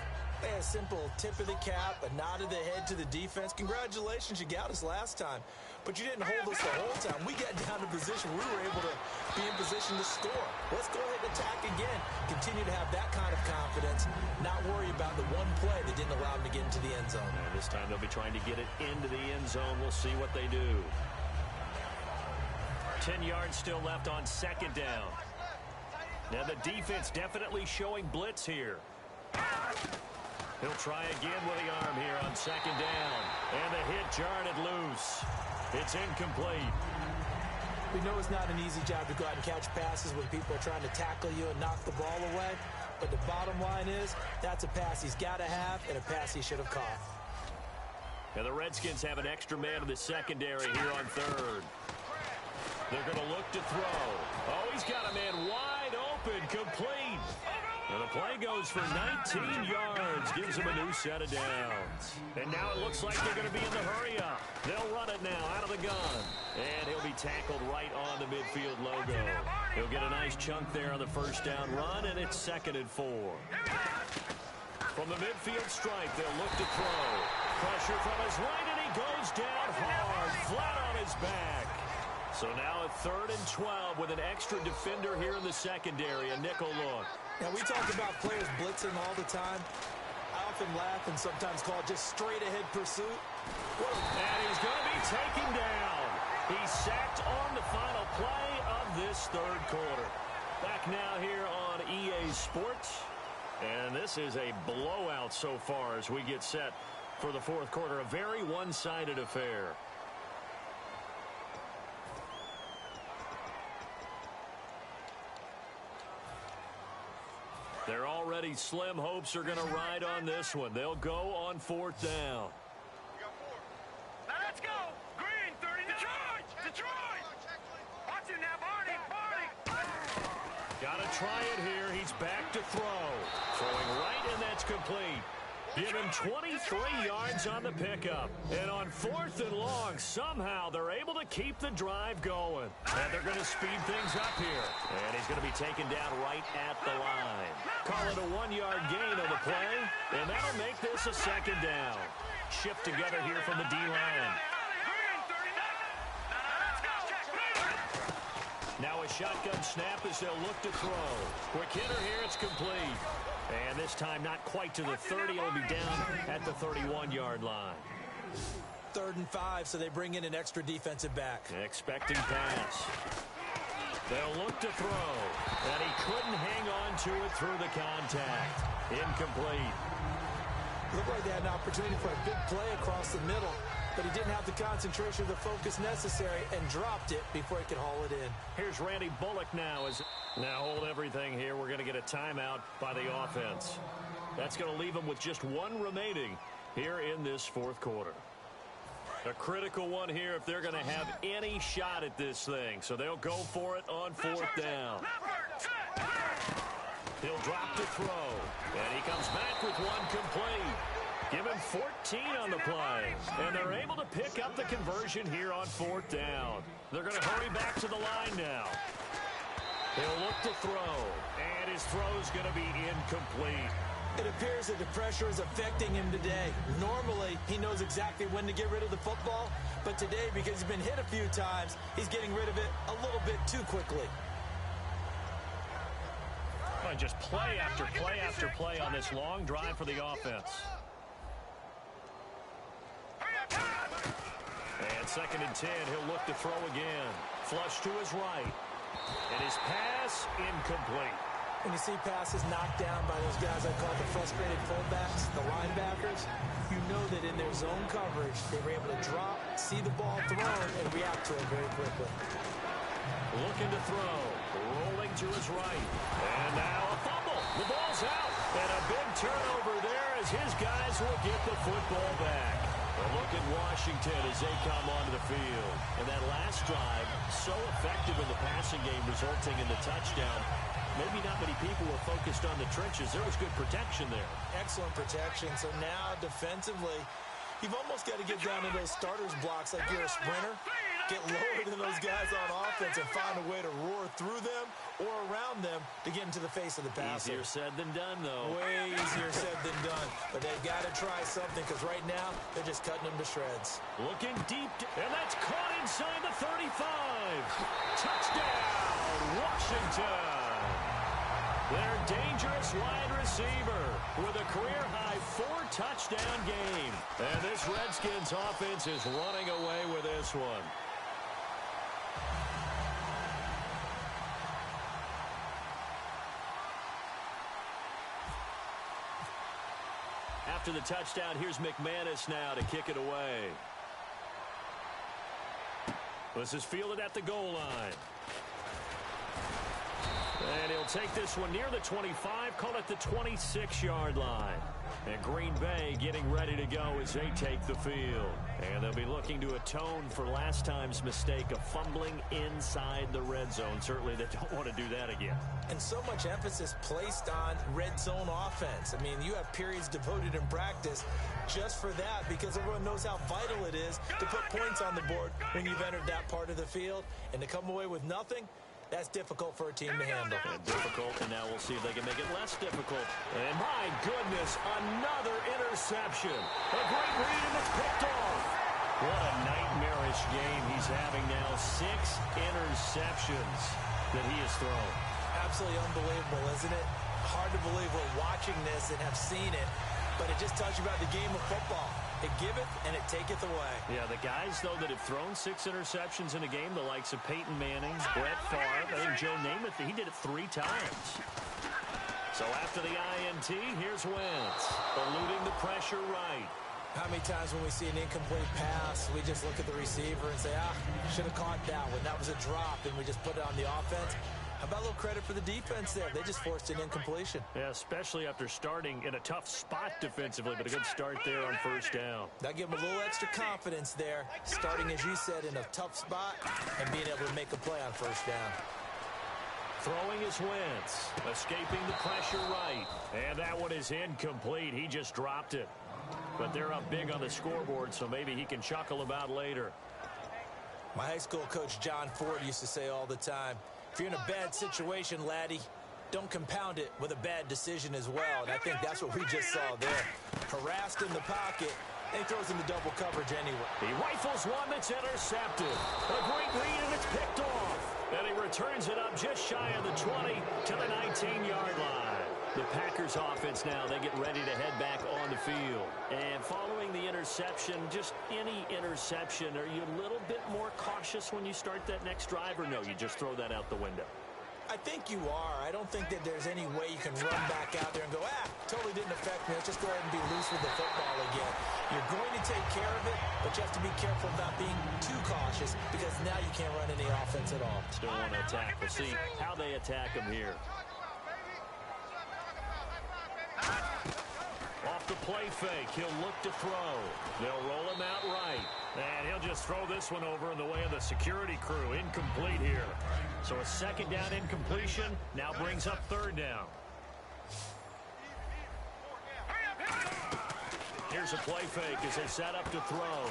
A simple tip of the cap, a nod of the head to the defense. Congratulations, you got us last time. But you didn't hold us the whole time. We got down to position. We were able to be in position to score. Let's go ahead and attack again. Continue to have that kind of confidence. Not worry about the one play that didn't allow them to get into the end zone. And this time they'll be trying to get it into the end zone. We'll see what they do. 10 yards still left on 2nd down. Now the defense definitely showing blitz here. He'll try again with the arm here on 2nd down. And the hit jarred it loose. It's incomplete. We know it's not an easy job to go out and catch passes when people are trying to tackle you and knock the ball away. But the bottom line is, that's a pass he's got to have and a pass he should have caught. And the Redskins have an extra man in the secondary here on 3rd. They're going to look to throw. Oh, he's got a man wide open, complete. And the play goes for 19 yards, gives him a new set of downs. And now it looks like they're going to be in the hurry-up. They'll run it now out of the gun. And he'll be tackled right on the midfield logo. He'll get a nice chunk there on the 1st down run, and it's 2nd and 4. From the midfield stripe, they'll look to throw. Pressure from his right, and he goes down hard, flat on his back. So now a 3rd and 12 with an extra defender here in the secondary, a nickel look. Now, we talk about players blitzing all the time. I often laugh and sometimes call it just straight-ahead pursuit. And he's going to be taken down. He's sacked on the final play of this 3rd quarter. Back now here on EA Sports. And this is a blowout so far as we get set for the 4th quarter. A very one-sided affair. Their already slim hopes are going to ride on this one. They'll go on 4th down. Now let's go. Green, 39. Detroit. Watch it now, Barney. Got to try it here. He's back to throw. Throwing right, and that's complete. Give him 23 yards on the pickup. And on 4th and long, somehow they're able to keep the drive going. And they're going to speed things up here. And he's going to be taken down right at the line. Call it a 1-yard gain on the play. And that'll make this a 2nd down. Shift together here from the D-line. Now a shotgun snap as they'll look to throw. Quick hitter here, it's complete. And this time not quite to the 30. It'll be down at the 31-yard line. 3rd and 5, so they bring in an extra defensive back. Expecting pass. They'll look to throw. And he couldn't hang on to it through the contact. Incomplete. Looked like they had an opportunity for a big play across the middle, but he didn't have the concentration or the focus necessary and dropped it before he could haul it in. Here's Randy Bullock now. Now hold everything here. We're going to get a timeout by the offense. That's going to leave them with just 1 remaining here in this 4th quarter. A critical one here if they're going to have any shot at this thing. So they'll go for it on 4th down. He'll drop to throw. And he comes back with one complete. Give him 14 on the play. And they're able to pick up the conversion here on 4th down. They're going to hurry back to the line now. He'll look to throw. And his throw's going to be incomplete. It appears that the pressure is affecting him today. Normally, he knows exactly when to get rid of the football. But today, because he's been hit a few times, he's getting rid of it a little bit too quickly. And just play after play after play on this long drive for the offense. And 2nd and 10, he'll look to throw again. Flush to his right. And his pass incomplete. When you see passes knocked down by those guys I call the frustrated fullbacks, the linebackers, you know that in their zone coverage, they were able to drop, see the ball thrown, and react to it very quickly. Looking to throw. Rolling to his right. And now a fumble. The ball's out. And a big turnover there as his guys will get the football back. A look at Washington as they come onto the field. And that last drive, so effective in the passing game, resulting in the touchdown. maybe not many people were focused on the trenches. There was good protection there. Excellent protection. So now defensively, you've almost got to get down to those starters blocks like you're a sprinter. Get lower than those guys on offense and find a way to roar through them or around them to get into the face of the passer. Easier said than done, though. Way easier said than done. But they've got to try something because right now they're just cutting them to shreds. Looking deep, and that's caught inside the 35. Touchdown, Washington. Their dangerous wide receiver with a career-high 4-touchdown game. And this Redskins offense is running away with this one. After the touchdown, here's McManus now to kick it away. This is fielded at the goal line. And he'll take this one near the 25, call it the 26-yard line. And Green Bay getting ready to go as they take the field. And they'll be looking to atone for last time's mistake of fumbling inside the red zone. Certainly they don't want to do that again. And so much emphasis placed on red zone offense. I mean, you have periods devoted in practice just for that because everyone knows how vital it is to put points on the board when you've entered that part of the field. And to come away with nothing, that's difficult for a team to handle. And difficult, and now we'll see if they can make it less difficult. And my goodness, another interception. A great read, and it's picked off. What a nightmarish game he's having now. 6 interceptions that he has thrown. Absolutely unbelievable, isn't it? Hard to believe we're watching this and have seen it, but it just tells you about the game of football. It giveth and it taketh away. Yeah, the guys, though, that have thrown 6 interceptions in a game, the likes of Peyton Manning, Brett Favre, I think Joe Namath, he did it 3 times. So after the INT, here's Wentz, eluding the pressure right. How many times when we see an incomplete pass, we just look at the receiver and say, should have caught that one. That was a drop, and we just put it on the offense. How about a little credit for the defense there? They just forced an incompletion. Yeah, especially after starting in a tough spot defensively, but a good start there on first down. That gave them a little extra confidence there, starting, as you said, in a tough spot and being able to make a play on first down. Throwing is Wentz, escaping the pressure right. And that one is incomplete. He just dropped it. But they're up big on the scoreboard, so maybe he can chuckle about later. My high school coach, John Ford, used to say all the time, if you're in a bad situation, laddie, don't compound it with a bad decision as well. And I think that's what we just saw there. Harassed in the pocket, and he throws into double coverage anyway. He rifles one that's intercepted. A great read, and it's picked off. And he returns it up just shy of the 20 to the 19-yard line. The Packers offense now, they get ready to head back on the field. And following the interception, just any interception, are you a little bit more cautious when you start that next drive, or no, you just throw that out the window? I think you are. I don't think that there's any way you can run back out there and go, totally didn't affect me. Let's just go ahead and be loose with the football again. You're going to take care of it, but you have to be careful about being too cautious because now you can't run any offense at all. Still want to attack. We'll see how they attack him here. Off the play fake, he'll look to throw. They'll roll him out right. And he'll just throw this one over in the way of the security crew. Incomplete here. So a second down incompletion now brings up third down. Here's a play fake as they set up to throw.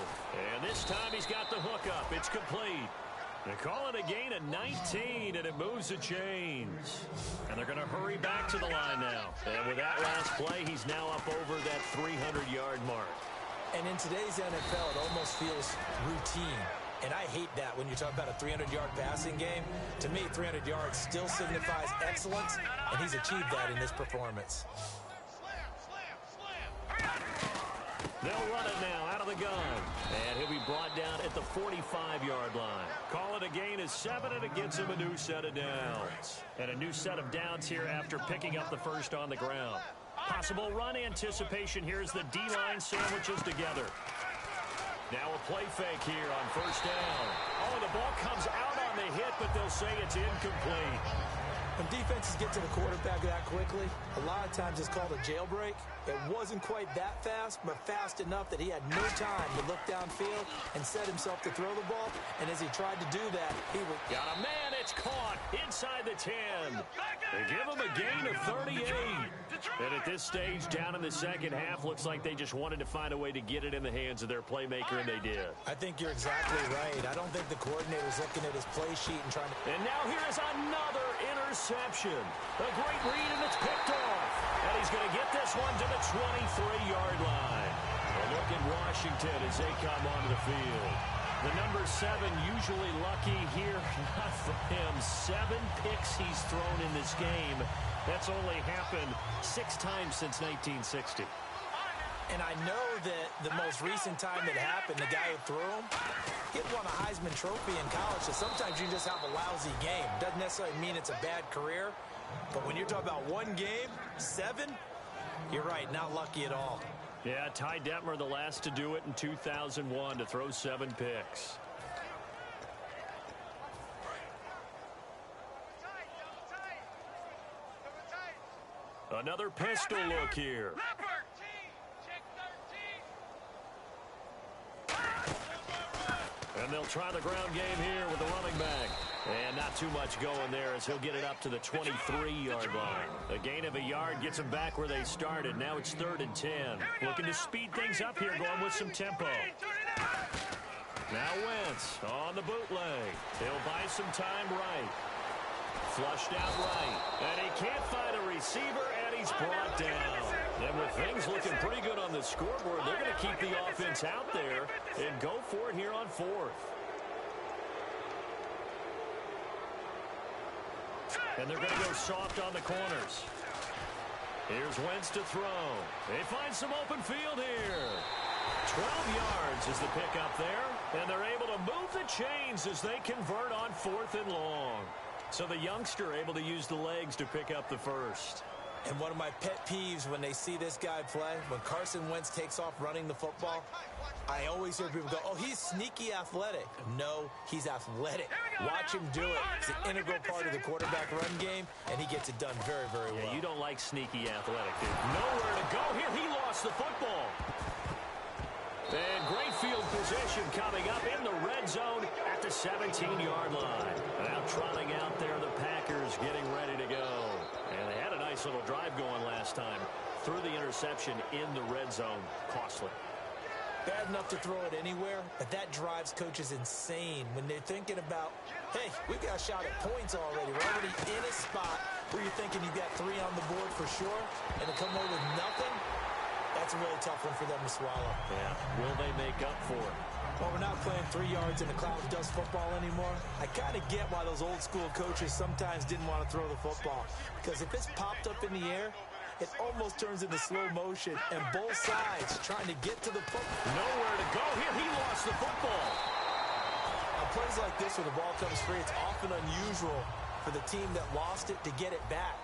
And this time he's got the hook up. It's complete. They call it a gain of 19, and it moves the chains. And they're going to hurry back to the line now. And with that last play, he's now up over that 300-yard mark. And in today's NFL, it almost feels routine. And I hate that when you talk about a 300-yard passing game. To me, 300 yards still signifies excellence, and he's achieved that in this performance. They'll run it now out of the gun. And he'll be brought down at the 45-yard line. Call it a gain of 7, and it gets him a new set of downs. And a new set of downs here after picking up the first on the ground. Possible run anticipation here as the D-line sandwiches together. Now a play fake here on first down. Oh, the ball comes out on the hit, but they'll say it's incomplete. When defenses get to the quarterback that quickly, a lot of times it's called a jailbreak. It wasn't quite that fast, but fast enough that he had no time to look downfield and set himself to throw the ball. And as he tried to do that, he was... Got a man, it's caught inside the 10. They give him a gain of 38. And at this stage, down in the second half, looks like they just wanted to find a way to get it in the hands of their playmaker, and they did. I think you're exactly right. I don't think the coordinator's looking at his play sheet and trying to... And now here is another interception. A great read, and it's picked off. And he's going to get this one to the 23-yard line. A look at Washington as they come onto the field. The number 7 usually lucky here. Not for him. 7 picks he's thrown in this game. That's only happened 6 times since 1960. And I know that the most recent time it happened, the guy who threw him, he won a Heisman Trophy in college, so sometimes you just have a lousy game. Doesn't necessarily mean it's a bad career, but when you're talking about one game, 7, you're right, not lucky at all. Yeah, Ty Detmer, the last to do it in 2001, to throw 7 picks. Another pistol look here. And they'll try the ground game here with the running back. And not too much going there as he'll get it up to the 23-yard line. A gain of a yard gets them back where they started. Now it's 3rd and 10. Looking to speed things up here, going with some tempo. Now Wentz on the bootleg. He'll buy some time right. Flushed out right. And he can't find a receiver, and he's brought down. And with things looking pretty good on the scoreboard, they're going to keep the offense out there and go for it here on 4th. And they're going to go soft on the corners. Here's Wentz to throw. They find some open field here. 12 yards is the pickup there. And they're able to move the chains as they convert on 4th and long. So the youngster able to use the legs to pick up the first. And one of my pet peeves when they see this guy play, when Carson Wentz takes off running the football, I always hear people go, oh, he's sneaky athletic. No, he's athletic. Watch him do it. It's an integral part of the quarterback run game, and he gets it done very, very well. Yeah, you don't like sneaky athletic, dude. Nowhere to go here. He lost the football. And great field position coming up in the red zone at the 17-yard line. Now trotting out there, the Packers getting ready to go. And they had a nice little drive going last time. Threw the interception in the red zone. Costly. Bad enough to throw it anywhere, but that drives coaches insane when they're thinking about, hey, we've got a shot at points already. We're already in a spot where you're thinking you've got 3 on the board for sure, and to come away with nothing, that's a really tough one for them to swallow. Yeah, will they make up for it? Well, we're not playing 3 yards in a cloud of dust football anymore. I kind of get why those old school coaches sometimes didn't want to throw the football, because if it's popped up in the air, it almost turns into slow motion, and both sides trying to get to the football. Nowhere to go here. He lost the football. On plays like this where the ball comes free, it's often unusual for the team that lost it to get it back,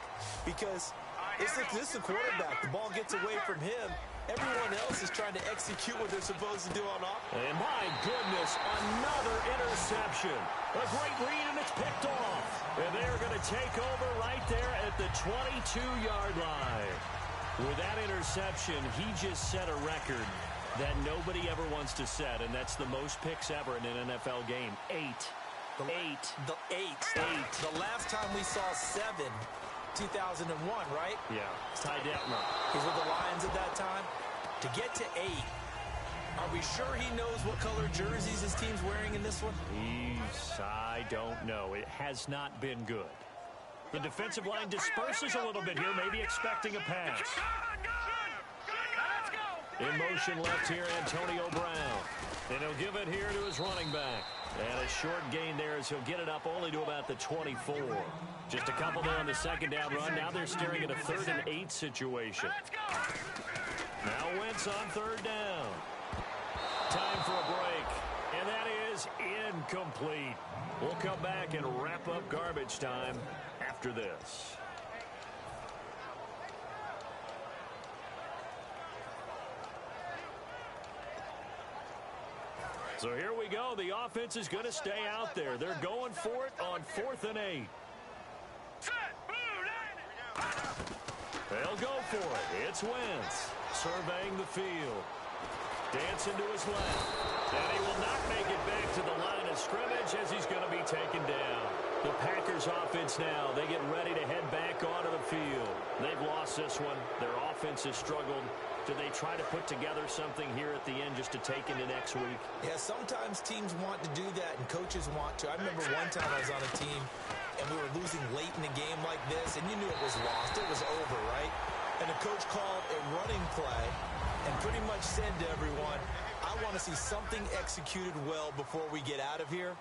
because this is the quarterback. The ball gets away from him. Everyone else is trying to execute what they're supposed to do on offense. And my goodness, another interception. A great read, and it's picked off. And they're going to take over right there at the 22-yard line. With that interception, he just set a record that nobody ever wants to set, and that's the most picks ever in an NFL game. 8. The last time we saw 7, 2001, right? Yeah, Ty Detmer. He's with the Lions at that time. To get to 8, are we sure he knows what color jerseys his team's wearing in this one? I don't know. It has not been good. The defensive line disperses a little bit here, maybe expecting a pass. In motion left here, Antonio Brown. And he'll give it here to his running back. And a short gain there as he'll get it up only to about the 24. Just a couple there on the second down run. Now they're staring at a 3rd and 8 situation. Now Wentz on 3rd down. Time for a break. And that is incomplete. We'll come back and wrap up garbage time after this. So here we go. The offense is going to stay out there. They're going for it on 4th and 8. They'll go for it. It's Wentz surveying the field. Dancing to his left. And he will not make it back to the line of scrimmage as he's going to be taken down. The Packers offense now, they get ready to head back onto the field. They've lost this one. Their offense has struggled. Do they try to put together something here at the end just to take into next week? Yeah, sometimes teams want to do that and coaches want to. I remember one time I was on a team and we were losing late in a game like this, and you knew it was lost. It was over, right? And the coach called a running play and pretty much said to everyone, I want to see something executed well before we get out of here.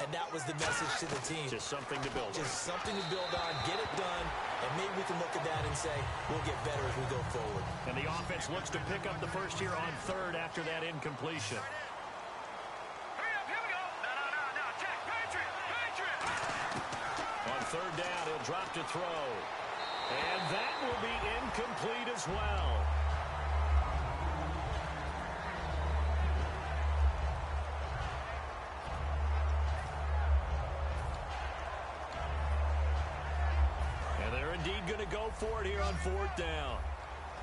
And that was the message to the team. Just something to build on. Just something to build on, get it done, and maybe we can look at that and say, we'll get better as we go forward. And the offense looks to pick up the first here on third after that incompletion. Hurry up, here we go. No. Check. Patriot. On third down, he'll drop to throw. And that will be incomplete as well. Indeed going to go for it here on fourth down.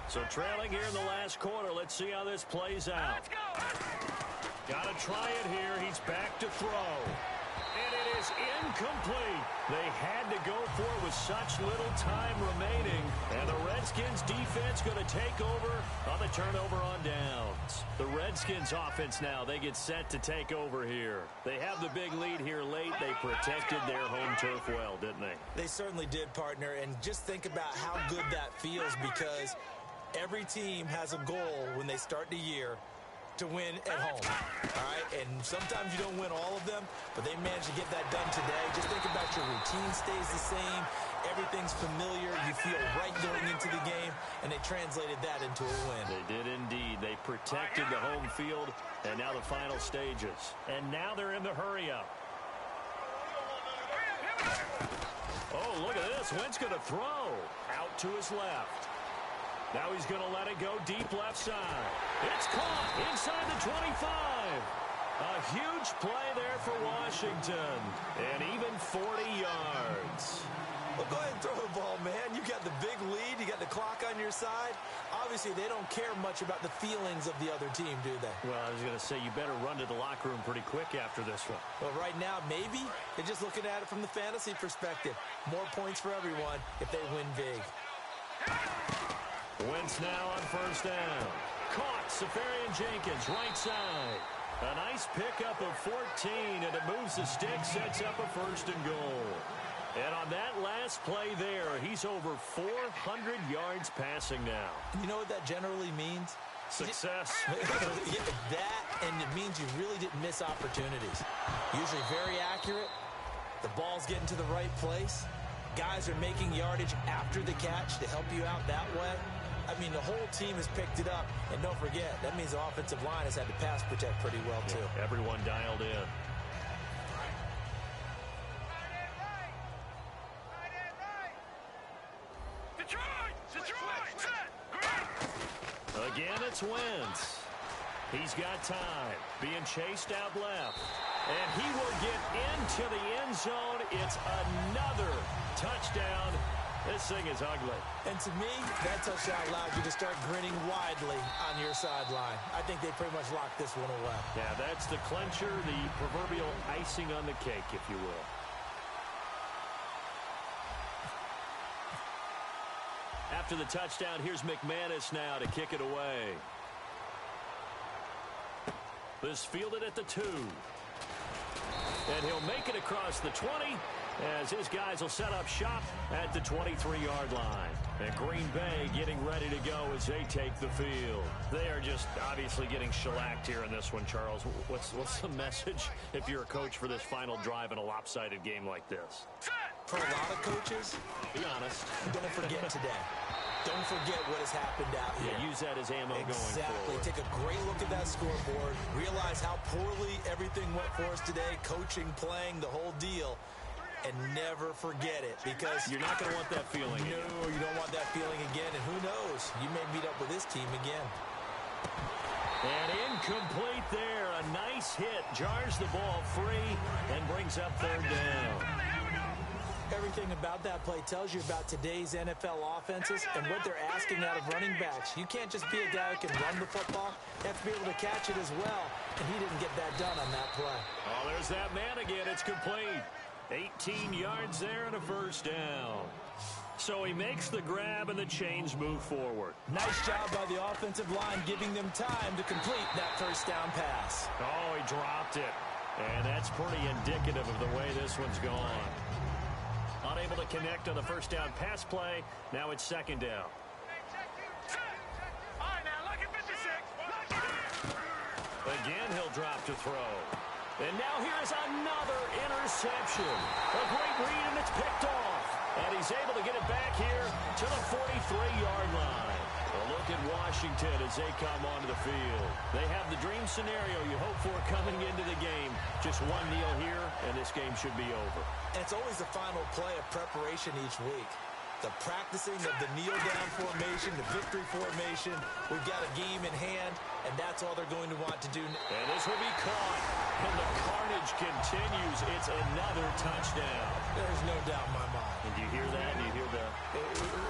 So trailing here in the last quarter. Let's see how this plays out. Let's go. Got to try it here. He's back to throw. And it is incomplete. They had to go for it with such little time remaining. And the Redskins defense going to take over on the turnover on downs. The Redskins offense now, they get set to take over here. They have the big lead here late. They protected their home turf well, didn't they? They certainly did, partner. And just think about how good that feels, because every team has a goal when they start the year to win at home, all right? And sometimes you don't win all of them, but they managed to get that done today. Just think about your routine stays the same. Everything's familiar. You feel right going into the game, and they translated that into a win. They did indeed. They protected the home field, and now the final stages. And now they're in the hurry-up. Oh, look at this. Wentz going to throw out to his left. Now he's going to let it go deep left side. It's caught inside the 25. A huge play there for Washington. And even 40 yards. Well, go ahead and throw the ball, man. You got the big lead. You got the clock on your side. Obviously, they don't care much about the feelings of the other team, do they? Well, I was going to say, you better run to the locker room pretty quick after this one. Well, right now, maybe. They're just looking at it from the fantasy perspective. More points for everyone if they win big. Wentz now on first down. Caught. Safarian-Jenkins, right side. A nice pickup of 14, and it moves the stick, sets up a first and goal. And on that last play there, he's over 400 yards passing now. You know what that generally means? Success. Yeah, that, and it means you really didn't miss opportunities. Usually very accurate. The ball's getting to the right place. Guys are making yardage after the catch to help you out that way. I mean, the whole team has picked it up. And don't forget, that means the offensive line has had to pass protect pretty well, too. Yeah, everyone dialed in. Again, it's Wentz. He's got time. Being chased out left. And he will get into the end zone. It's another touchdown. This thing is ugly. And to me, that touchdown allowed you to start grinning widely on your sideline. I think they pretty much locked this one away. Yeah, that's the clincher, the proverbial icing on the cake, if you will. After the touchdown, here's McManus now to kick it away. This fielded at the 2. And he'll make it across the 20 as his guys will set up shop at the 23-yard line. And Green Bay getting ready to go as they take the field. They are just obviously getting shellacked here in this one, Charles. What's the message if you're a coach for this final drive in a lopsided game like this? For a lot of coaches, be honest. Don't forget today. Don't forget what has happened out here. Yeah, use that as ammo going forward. Exactly. Take a great look at that scoreboard. Realize how poorly everything went for us today. Coaching, playing, the whole deal. And never forget it, because you're not going to want that feeling. No, you don't want that feeling again. And who knows? You may meet up with this team again. And incomplete there. A nice hit. Jars the ball free and brings up third down. everything about that play tells you about today's NFL offenses and what they're asking out of running backs. You can't just be a guy who can run the football. You have to be able to catch it as well, and he didn't get that done on that play. Oh, there's that man again. It's complete. 18 yards there and a first down. So he makes the grab and the chains move forward. Nice job by the offensive line giving them time to complete that first down pass. Oh, he dropped it. And that's pretty indicative of the way this one's gone. Unable to connect on the first down pass play. Now it's second down. All right, now look at 56. Again, he'll drop to throw. And now here's another interception. A great read, and it's picked off. And he's able to get it back here to the 43-yard line. A look at Washington as they come onto the field. They have the dream scenario you hope for coming into the game. Just one kneel here, and this game should be over. And it's always the final play of preparation each week. The practicing of the kneel-down formation, the victory formation. We've got a game in hand, and that's all they're going to want to do. And this will be caught. And the carnage continues. It's another touchdown. There's no doubt in my mind. And do you hear that? Do you hear the...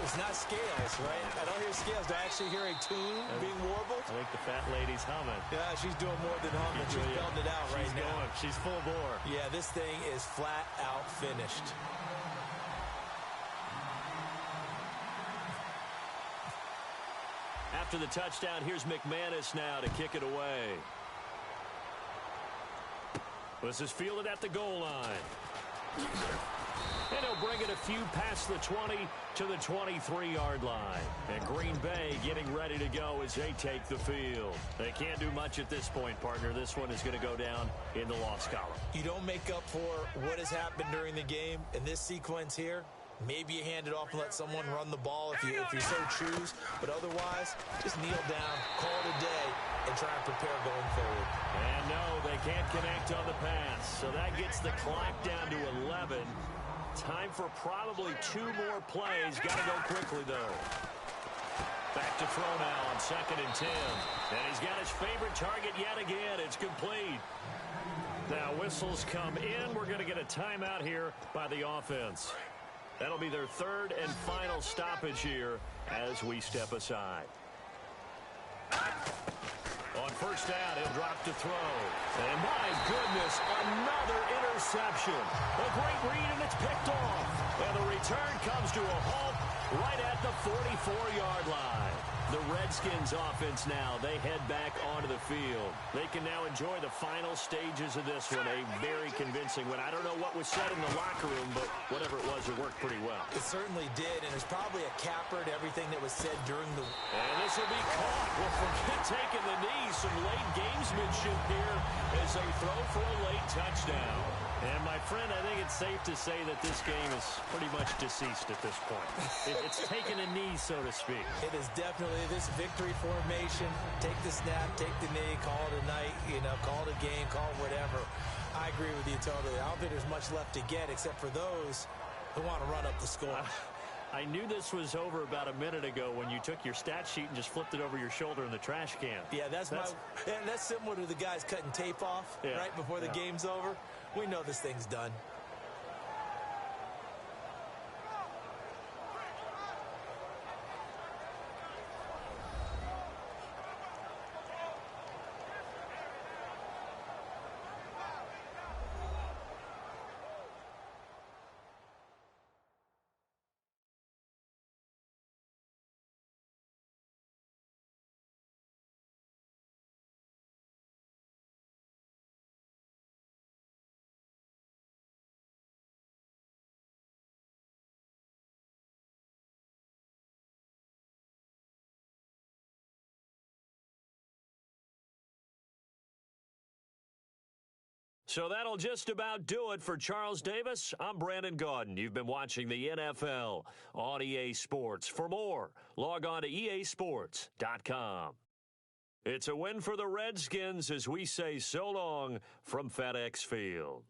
It's not scales, right? I don't hear scales. Do I actually hear a tune being warbled? I think the fat lady's humming. Yeah, she's doing more than humming. She's belting it out right now. Going. She's full bore. Yeah, this thing is flat out finished. After the touchdown, here's McManus now to kick it away. This is fielded at the goal line. And he'll bring it a few past the 20 to the 23-yard line. And Green Bay getting ready to go as they take the field. They can't do much at this point, partner. This one is going to go down in the loss column. You don't make up for what has happened during the game in this sequence here. Maybe you hand it off and let someone run the ball if you so choose. But otherwise, just kneel down, call it a day, and try and prepare going forward. And no, they can't connect on the pass. So that gets the clock down to 11. Time for probably 2 more plays. Got to go quickly, though. Back to throw now on 2nd and 10. And he's got his favorite target yet again. It's complete. Now whistles come in. We're going to get a timeout here by the offense. That'll be their 3rd and final stoppage here as we step aside. On first down, he'll drop to throw. And my goodness, another interception. A great read, and it's picked off. And the return comes to a halt right at the 44-yard line. The Redskins offense now, they head back onto the field. They can now enjoy the final stages of this one. A very convincing one. I don't know what was said in the locker room, but whatever it was, it worked pretty well. It certainly did, and there's probably a capper to everything that was said during the... And this will be caught. Well, forget taking the knee. Some late gamesmanship here as they throw for a late touchdown. And, my friend, I think it's safe to say that this game is pretty much deceased at this point. It's taken a knee, so to speak. It is definitely this victory formation. Take the snap, take the knee, call it a night, call it a game, call it whatever. I agree with you totally. I don't think there's much left to get except for those who want to run up the score. I knew this was over about a minute ago when you took your stat sheet and just flipped it over your shoulder in the trash can. Yeah, that's similar to the guys cutting tape off right before the game's over. We know this thing's done. So that'll just about do it for Charles Davis. I'm Brandon Gaudin. You've been watching the NFL on EA Sports. For more, log on to easports.com. It's a win for the Redskins as we say so long from FedEx Field.